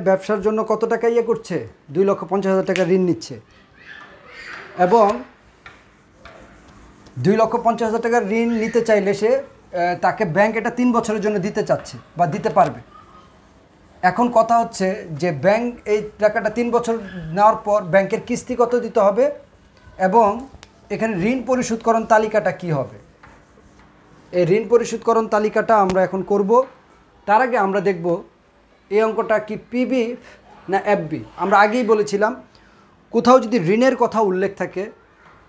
ব্যবসার জন্য কত টাকা ইয়ে করছে, 2,50,000 টাকা ঋণ নিচ্ছে এবং 2,50,000 টাকা ঋণ নিতে চাইলে সে তাকে ব্যাংক এটা 3 বছরের জন্য দিতে চাচ্ছে বা দিতে পারবে। এখন কথা হচ্ছে যে ব্যাংক এই টাকাটা 3 বছর নেওয়ার পর ব্যাংকের কিস্তি কত দিতে হবে এবং এখানে ঋণ পরিশোধকরণ তালিকাটা কি হবে। এই ঋণ পরিশোধকরণ তালিকাটা আমরা এখন করব। তার আগে আমরা দেখব এই অঙ্কটা কি পিবি না এফবি। আমরা আগেই বলেছিলাম, কোথাও যদি ঋণের কথা উল্লেখ থাকে,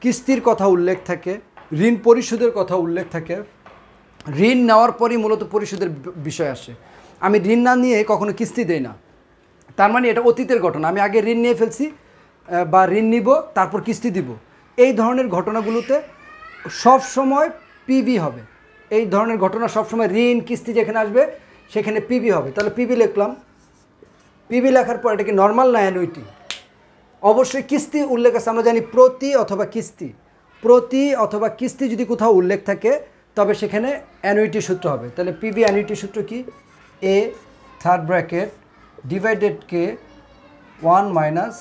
কিস্তির কথা উল্লেখ থাকে, ঋণ পরিশোধের কথা উল্লেখ থাকে, ঋণ নেওয়ার পরই মূলত পরিশোধের বিষয় আসে। আমি ঋণ না নিয়ে কখনো কিস্তি দেই না, তার মানে এটা অতীতের ঘটনা। আমি আগে ঋণ নিয়ে ফেলছি বা ঋণ নিব তারপর কিস্তি দিব, এই ধরনের ঘটনাগুলোতে সব সময় পিবি হবে। এই ধরনের ঘটনা সবসময় ঋণ কিস্তি যেখানে আসবে সেখানে পিবি হবে। তাহলে পিবি লিখলাম। পিবি লেখার পর এটা কি নর্মাল না অ্যানুইটি? অবশ্যই কিস্তি উল্লেখ আছে। আমরা জানি প্রতি অথবা কিস্তি যদি কোথাও উল্লেখ থাকে তবে সেখানে অ্যানুইটি সূত্র হবে। তাহলে পিবি অ্যানুইটি সূত্র কি? A third bracket divided K 1 minus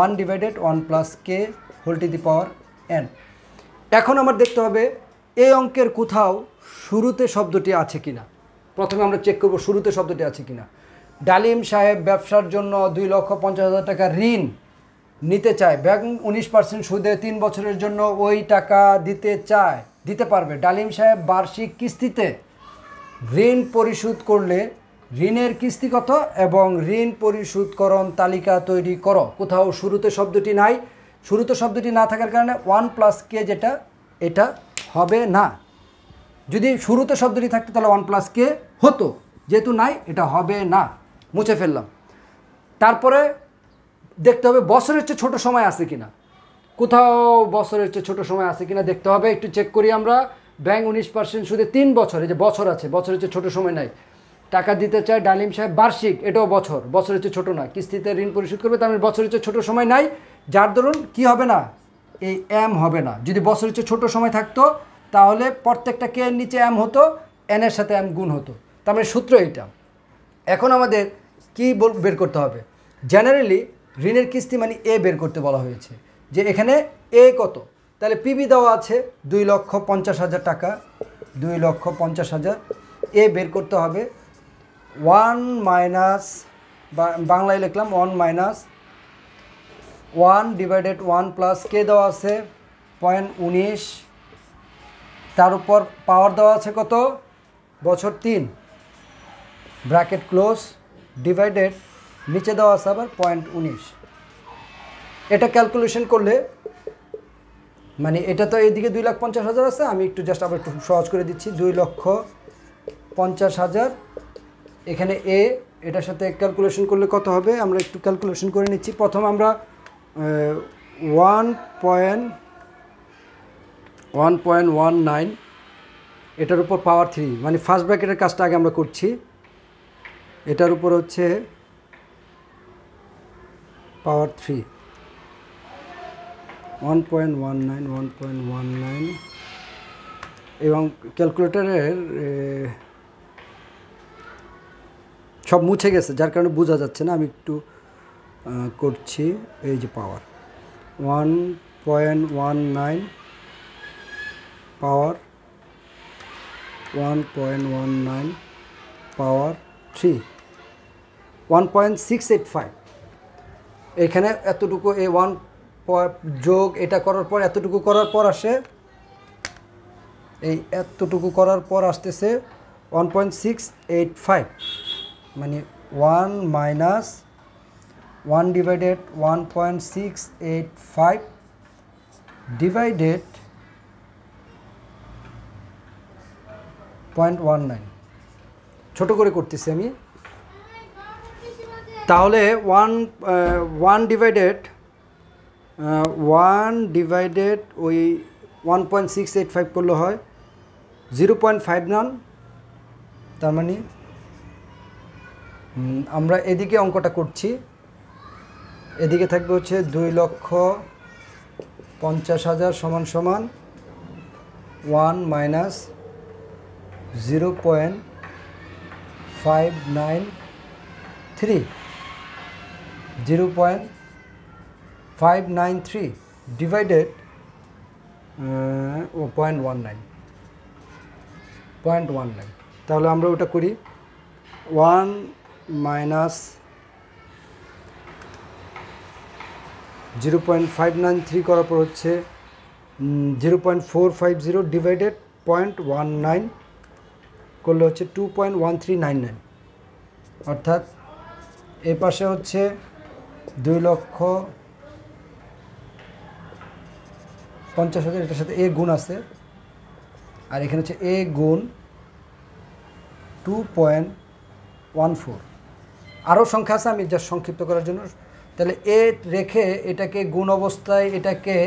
1 divided 1 plus K whole to the power N. এখন আমার দেখতে হবে এই অঙ্কের কোথাও শুরুতে শব্দটি আছে কিনা। প্রথমে আমরা চেক করব শুরুতে শব্দটি আছে কিনা। ডালিম সাহেব ব্যবসার জন্য 2,50,000 টাকা ঋণ নিতে চায়। ব্যাংক 19% সুদে 3 বছরের জন্য ওই টাকা দিতে পারবে। ডালিম সাহেব বার্ষিক কিস্তিতে ঋণ পরিশোধ করলে ঋণের কিস্তি কত এবং ঋণ পরিশোধকরণ তালিকা তৈরি করো। কোথাও শুরুতে শব্দটি নাই। শুরুতে শব্দটি না থাকার কারণে 1 প্লাস কে যেটা, এটা হবে না। যদি শুরুতে শব্দটি থাকতো তাহলে 1 প্লাস কে হতো, যেহেতু নাই এটা হবে না, মুছে ফেললাম। তারপরে দেখতে হবে বছরের চেয়ে ছোটো সময় আছে কিনা। কোথাও বছরের চেয়ে ছোটো সময় আছে কিনা দেখতে হবে। একটু চেক করি আমরা। ব্যাংক 19% সুদে 3 বছর, এই যে বছর আছে, বছরের চেয়ে ছোটো সময় নাই। টাকা দিতে চায় ডালিম সাহেব বার্ষিক, এটাও বছরের চেয়ে ছোটো না। কিস্তিতে ঋণ পরিশোধ করবে, তার মানে বছরের চেয়ে ছোটো সময় নাই, যার দরুন কি হবে না, এই এম হবে না। যদি বছরের চেয়ে ছোটো সময় থাকতো তাহলে প্রত্যেকটা কে এর নিচে এম হতো, এনের সাথে এম গুণ হতো। তার মানে সূত্র এইটা। এখন আমাদের কি বের করতে হবে? জেনারেলি ঋণের কিস্তি মানে এ বের করতে বলা হয়েছে, যে এখানে এ কত। তাহলে পিবি দেওয়া আছে 2,50,000 টাকা, 2,50,000। এ বের করতে হবে 1 মাইনাস, বাংলায় লিখলাম 1 মাইনাস 1 ডিভাইডেড 1 প্লাস কে দেওয়া আছে 0.19, তার উপর পাওয়ার দেওয়া আছে কত, বছর 3 ব্র্যাকেট ক্লোজ ডিভাইডেড নিচে দেওয়া আছে আবার 0.19। এটা ক্যালকুলেশন করলে মানে এটা তো এইদিকে 2,50,000 আছে, আমি একটু জাস্ট আবার একটু সহজ করে দিচ্ছি। 2,50,000 এখানে এ, এটার সাথে ক্যালকুলেশন করলে কত হবে আমরা একটু ক্যালকুলেশন করে নিচ্ছি। প্রথম আমরা 1.19 এটার উপর পাওয়ার 3, মানে ফার্স্ট ব্র্যাকেটের কাজটা আগে আমরা করছি। এটার উপর হচ্ছে পাওয়ার 3, 1.19 এবং ক্যালকুলেটরের সব মুছে গেছে যার কারণে বোঝা যাচ্ছে না, আমি একটু করছি। এই যে পাওয়ার 1.19 পাওয়ার 1.19 পাওয়ার 3, 1.685। এখানে এতটুকু এই 1 যোগ এটা করার পর এতটুকু করার পর আসে, এই এতটুকু করার পর আসতেছে 1.685, মানে 1 মাইনাস 1 ডিভাইডেড 1.685 ডিভাইডেড 0.19 ছোট করে করতেছি আমি। তাহলে ওয়ান ডিভাইডেড ওই 1.685 করলে হয় 0.59। তার মানে আমরা এদিকে অঙ্কটা করছি, এদিকে থাকবে হচ্ছে 2,50,000 সমান সমান 1 মাইনাস 0.593 0.593 ডিভাইডেড 0.19। তাহলে আমরা ওটা করি 1 মাইনাস 0.593 করার পর হচ্ছে 0.450 ডিভাইডেড 0.19 করলে হচ্ছে 2.1399, অর্থাৎ এ পাশে হচ্ছে 2,50,000, এটার সাথে এ গুণ আছে, আর এখানে হচ্ছে এ গুণ 2.14। আরও সংখ্যা আছে, আমি জাস্ট সংক্ষিপ্ত করার জন্য। তাহলে এ রেখে এটাকে গুণ অবস্থায় এটাকে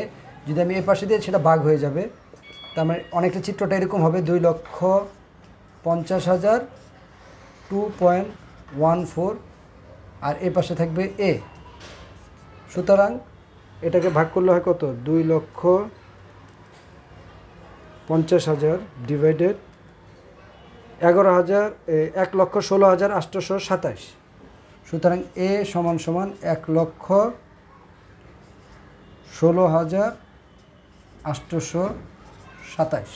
যদি আমি এ পাশে দিই সেটা ভাগ হয়ে যাবে। তার মানে অনেকটা চিত্রটা এরকম হবে 2,50,000 2.14, আর এ পাশে থাকবে এ। সুতরাং এটাকে ভাগ করলে হয় কত? 2,50,000 ডিভাইডেড 1,16,827। সুতরাং এ সমান সমান 1,16,827।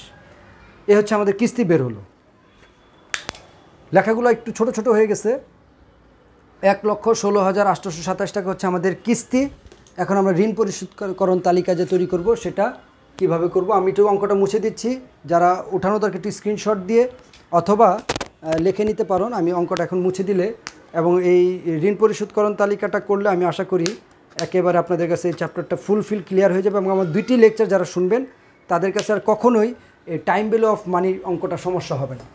এ হচ্ছে আমাদের কিস্তি বের হলো। লেখাগুলো একটু ছোট ছোট হয়ে গেছে। 1,16,827 টাকা হচ্ছে আমাদের কিস্তি। এখন আমরা ঋণ পরিশোধকরণ তালিকা যে তৈরি করব সেটা কিভাবে করব, আমি একটু অঙ্কটা মুছে দিচ্ছি। যারা উঠানো দরকার একটু স্ক্রিনশট দিয়ে অথবা লিখে নিতে পারেন। আমি অঙ্কটা এখন মুছে দিলে এবং এই ঋণ পরিশোধকরণ তালিকাটা করলে আমি আশা করি একেবারে আপনাদের কাছে এই চ্যাপ্টারটা ফুলফিল ক্লিয়ার হয়ে যাবে এবং আমার 2টি লেকচার যারা শুনবেন তাদের কাছে আর কখনোই এই টাইম ভ্যালু অফ মানি অঙ্কটা সমস্যা হবে না।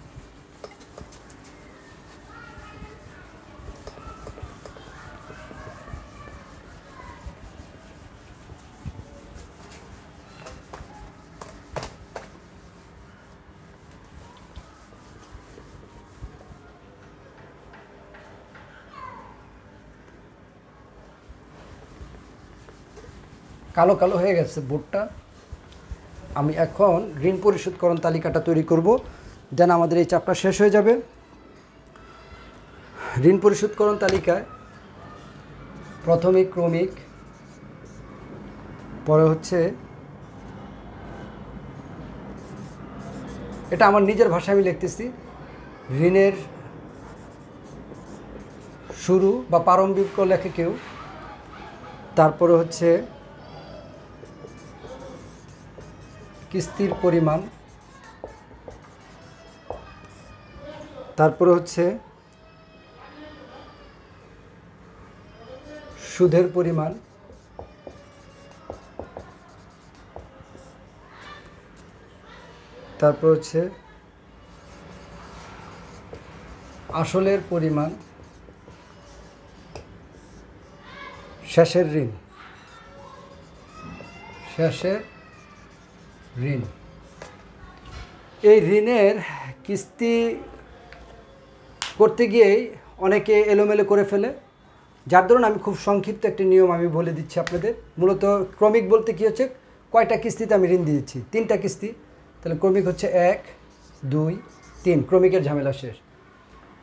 কালো কালো হয়ে গেছে বোর্ডটা। আমি এখন ঋণ পরিশোধকরণ তালিকাটা তৈরি করব, দেন আমাদের এই চ্যাপ্টার শেষ হয়ে যাবে। ঋণ পরিশোধকরণ তালিকায় প্রথমে ক্রমিক, পরে হচ্ছে এটা আমার নিজের ভাষায় আমি লিখতেছি, ঋণের শুরু বা প্রারম্ভিক লেখে কেউ, তারপরে হচ্ছে কিস্তির পরিমাণ, তারপরে হচ্ছে সুদের পরিমাণ, তারপর হচ্ছে আসলের পরিমাণ, শেষের ঋণ, শেষের ঋণ। এই ঋণের কিস্তি করতে গিয়েই অনেকে এলোমেলো করে ফেলে, যার ধরুন আমি খুব সংক্ষিপ্ত একটি নিয়ম আমি বলে দিচ্ছি আপনাদের। মূলত ক্রমিক বলতে কী হচ্ছে, কয়টা কিস্তিতে আমি ঋণ দিয়েছি? 3টা কিস্তি। তাহলে ক্রমিক হচ্ছে 1 2 3, ক্রমিকের ঝামেলা শেষ।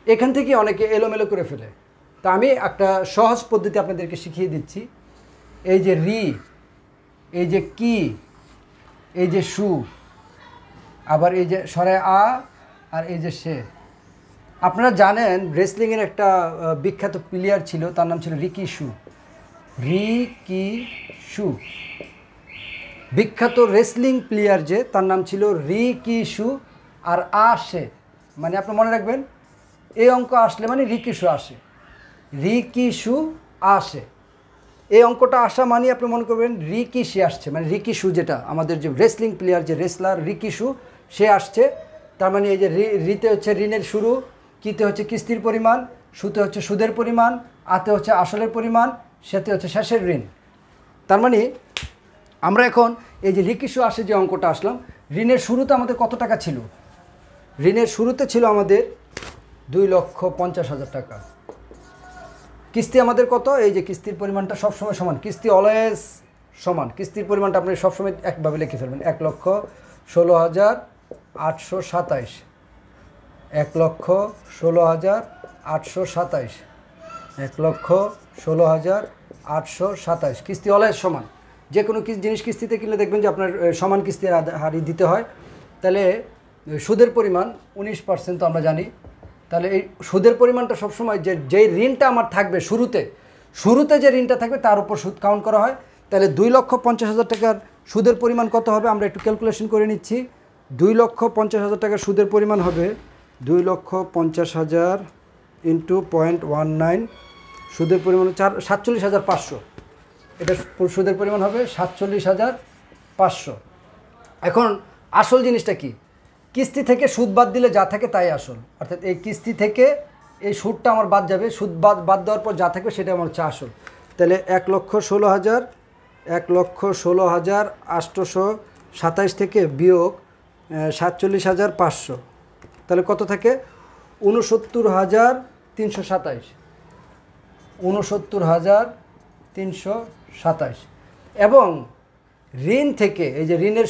এখান থেকে অনেকে এলোমেলো করে ফেলে। তা আমি একটা সহজ পদ্ধতি আপনাদেরকে শিখিয়ে দিচ্ছি। এই যে রি, এই যে কি, এই যে সু, আবার এই যে সরায় আ, আর এই যে সে। আপনারা জানেন রেসলিংয়ের একটা বিখ্যাত প্লেয়ার ছিল, তার নাম ছিল রিকি শু। রিকি শু, বিখ্যাত রেসলিং প্লেয়ার যে, তার নাম ছিল রিকি শু। আর আসে মানে আপনি মনে রাখবেন, এই অঙ্ক আসলে মানে রিকি শু আসে, রিকি শু আসে। এই অঙ্কটা আসা মানে আপনি মনে করবেন রিকি সে আসছে, মানে রিকি শু যেটা আমাদের যে রেসলিং প্লেয়ার, যে রেসলার রিকি শু, সে আসছে। তার মানে এই যে রিতে হচ্ছে ঋণের শুরু, কিতে হচ্ছে কিস্তির পরিমাণ, সুতে হচ্ছে সুদের পরিমাণ, আতে হচ্ছে আসলের পরিমাণ, সেতে হচ্ছে শেষের ঋণ। তার মানে আমরা এখন এই যে লিখিত আসে যে অঙ্কটা আসলাম, ঋণের শুরুতে আমাদের কত টাকা ছিল? ঋণের শুরুতে ছিল আমাদের 2,50,000 টাকা। কিস্তি আমাদের কত? এই যে কিস্তির পরিমাণটা সবসময় সমান, কিস্তি অলওয়েজ সমান। কিস্তির পরিমাণটা আপনি সবসময় একভাবে লিখে ফেলবেন, 1,16,827, 1,16,827, 1,16,827। কিস্তি অলওয়েজ সমান। যে কোনো জিনিস কিস্তিতে কিনলে দেখবেন যে আপনার সমান কিস্তির হারই দিতে হয়। তাহলে সুদের পরিমাণ 19% তো আমরা জানি। তাহলে এই সুদের পরিমাণটা সবসময় যেই ঋণটা আমার থাকবে শুরুতে যে ঋণটা থাকবে তার উপর সুদ কাউন্ট করা হয়। তাহলে 2,50,000 টাকার সুদের পরিমাণ কত হবে আমরা একটু ক্যালকুলেশন করে নিচ্ছি। 2,50,000 টাকার সুদের পরিমাণ হবে 2,50,000 ইন্টু 0.19, সুদের পরিমাণ 47,500। এটা সুদের পরিমাণ হবে 47,500। এখন আসল জিনিসটা কি? কিস্তি থেকে সুদ বাদ দিলে যা থাকে তাই আসল, অর্থাৎ এই কিস্তি থেকে এই সুদটা আমার বাদ যাবে, সুদ বাদ দেওয়ার পর যা থাকবে সেটা আমার হচ্ছে আসল। তাহলে 1,16,827 থেকে বিয়োগ 47,500, তাহলে কত থাকে? 69,327, 69,327। এবং ঋণ থেকে এই যে ঋণের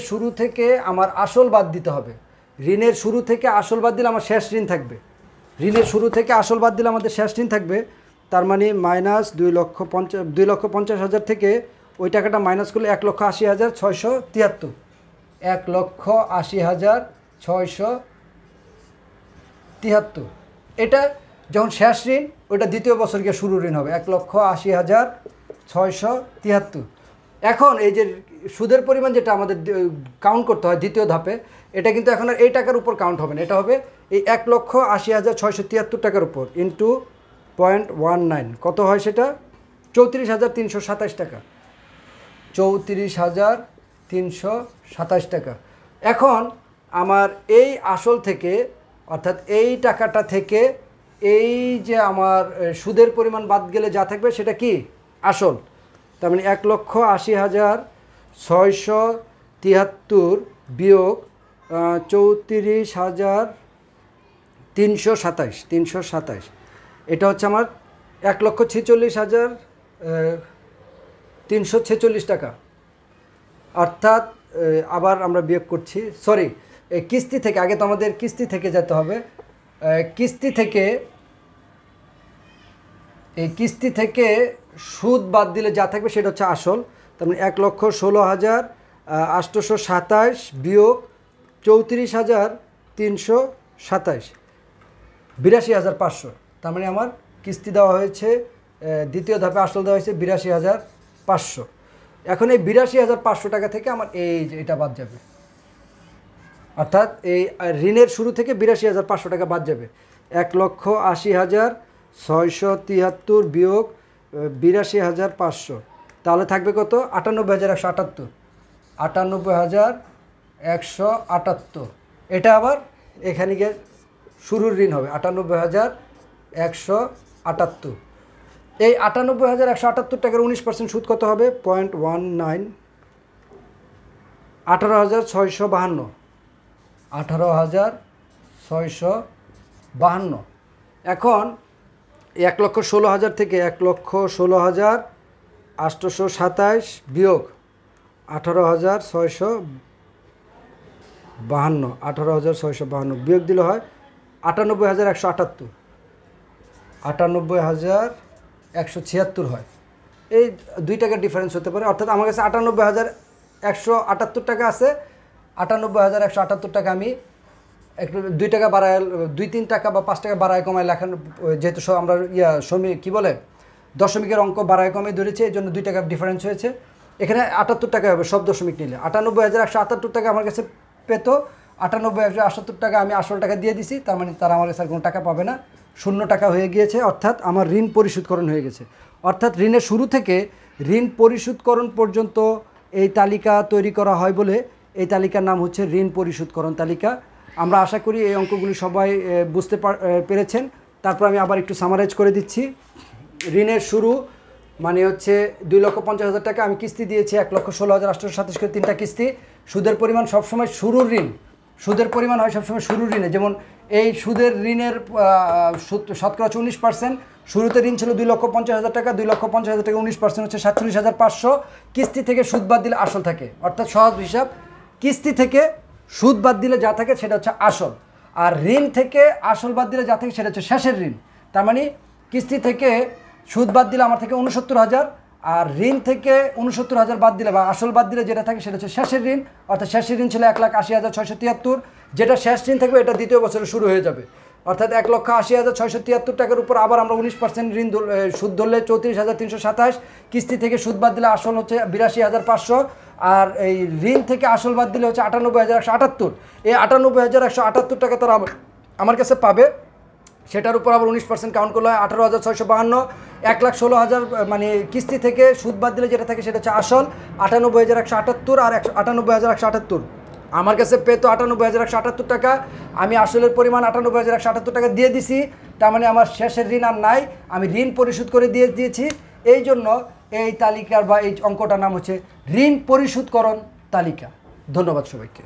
শুরু থেকে আমার আসল বাদ দিতে হবে। ঋণের শুরু থেকে আসল বাদ দিলে আমার শেষ ঋণ থাকবে। ঋণের শুরু থেকে আসল বাদ দিলে আমাদের শেষ ঋণ থাকবে। তার মানে মাইনাস 2,50,000 থেকে ওই টাকাটা মাইনাস করলে 1,80,673, 1,80,673। এটা যখন শেষ ঋণ, ওইটা দ্বিতীয় বছর গিয়ে শুরু ঋণ হবে 1,80,673। এখন এই যে সুদের পরিমাণ যেটা আমাদের কাউন্ট করতে হয় দ্বিতীয় ধাপে, এটা কিন্তু এখন আর এই টাকার উপর কাউন্ট হবে না, এটা হবে এই 1,80,673 টাকার উপর ইন্টু 0.19। কত হয় সেটা? 34,327 টাকা, 34,327 টাকা। এখন আমার এই আসল থেকে, অর্থাৎ এই টাকাটা থেকে এই যে আমার সুদের পরিমাণ বাদ গেলে যা থাকবে সেটা কি? আসল। তার মানে 1,80,673 বিয়োগ 34,327, এটা হচ্ছে আমার 1,46,346 টাকা। অর্থাৎ আবার আমরা বিয়োগ করছি, সরি, এই কিস্তি থেকে, আগে তো আমাদের কিস্তি থেকে যেতে হবে। কিস্তি থেকে সুদ বাদ দিলে যা থাকবে সেটা হচ্ছে আসল। তার মানে 1,16,827 বিয়োগ 34,327, 82,500। তার মানে আমার কিস্তি দেওয়া হয়েছে, দ্বিতীয় ধাপে আসল দেওয়া হয়েছে 82,500। এখন এই 82,500 টাকা থেকে আমার এই যে এটা বাদ যাবে, অর্থাৎ এই ঋণের শুরু থেকে 82,500 টাকা বাদ যাবে। 1,80,673 বিয়োগ 82,500, তাহলে থাকবে কত? 98,178, 98,178। এটা আবার এখানে গিয়ে শুরুর ঋণ হবে 98,178। এই 98,178 টাকার 19% সুদ কত হবে? 0.19, 18,652, 18,652। এখন 1,16,000 থেকে 1,16,827 বিয়োগ 18,652, 18,652 বিয়োগ দিলে হয় 98,178, 98,176 হয়। এই 2 টাকার ডিফারেন্স হতে পারে, অর্থাৎ আমার কাছে 98,178 টাকা আছে। 98,178 টাকা আমি একটু 2 টাকা বাড়ায়, 2-3 টাকা বা 5 টাকা বাড়ায় কমায় লেখান, যেহেতু আমরা কী বলে দশমিকের অঙ্ক বাড়ায় কমে ধরেছে, এই জন্য 2 টাকা ডিফারেন্স হয়েছে। এখানে 78 টাকা হবে সব দশমিক নিলে। 98,178 টাকা আমার কাছে পেত, 98,178 টাকা আমি আসল টাকা দিয়ে দিছি, তার মানে তারা আমার কাছে আর কোনো টাকা পাবে না, 0 টাকা হয়ে গিয়েছে। অর্থাৎ আমার ঋণ পরিশোধকরণ হয়ে গেছে। অর্থাৎ ঋণের শুরু থেকে ঋণ পরিশোধকরণ পর্যন্ত এই তালিকা তৈরি করা হয় বলে এই তালিকার নাম হচ্ছে ঋণ পরিশোধকরণ তালিকা। আমরা আশা করি এই অঙ্কগুলি সবাই বুঝতে পেরেছেন। তারপর আমি আবার একটু সামারাইজ করে দিচ্ছি। ঋণের শুরু মানে হচ্ছে 2,50,000 টাকা, আমি কিস্তি দিয়েছি 1,16,827 করে 3টা কিস্তি। সুদের পরিমাণ সবসময় শুরুর ঋণ, সুদের পরিমাণ হয় সবসময় শুরুর ঋণে। যেমন এই সুদের ঋণের শতকরা 19%। শুরুতে ঋণ ছিল 2,50,000 টাকা, 2,50,000 টাকা 19% হচ্ছে 47,500। কিস্তি থেকে সুদ বাদ দিলে আসল থাকে, অর্থাৎ সহজ হিসাব, কিস্তি থেকে সুদ বাদ দিলে যা থাকে সেটা হচ্ছে আসল, আর ঋণ থেকে আসল বাদ দিলে যা থাকে সেটা হচ্ছে শেষের ঋণ। তার মানে কিস্তি থেকে সুদ বাদ দিলে আমার থেকে 69,000, আর ঋণ থেকে 69,000 বাদ দিলে বা আসল বাদ দিলে যেটা থাকে সেটা হচ্ছে শেষের ঋণ। অর্থাৎ শেষের ঋণ ছিল 1,80,673। যেটা শেষ ঋণ থাকবে এটা দ্বিতীয় বছরে শুরু হয়ে যাবে, অর্থাৎ 1,80,673 টাকার উপর আবার আমরা 19% ঋণ সুদ ধরলে 34,327। কিস্তি থেকে সুদ বাদ দিলে আসল হচ্ছে 82,500, আর এই ঋণ থেকে আসল বাদ দিলে হচ্ছে 98,178। এই 98,178 টাকা তারা আমার কাছে পাবে। সেটার উপর আবার 19% কাউন্ট করলে হয় 18,652। 1,16,000 মানে কিস্তি থেকে সুদ বাদ দিলে যেটা থাকে সেটা হচ্ছে আসল 98,178, আর 98,178 আমার কাছে পেতো 98,178 টাকা। আমি আসলের পরিমাণ 98,178 টাকা দিয়ে দিছি। তার মানে আমার শেষের ঋণ আর নাই, আমি ঋণ পরিশোধ করে দিয়েছি। এই জন্য এই তালিকার বা এই অঙ্কটার নাম হচ্ছে ঋণ পরিশোধকরণ তালিকা। ধন্যবাদ সবাইকে।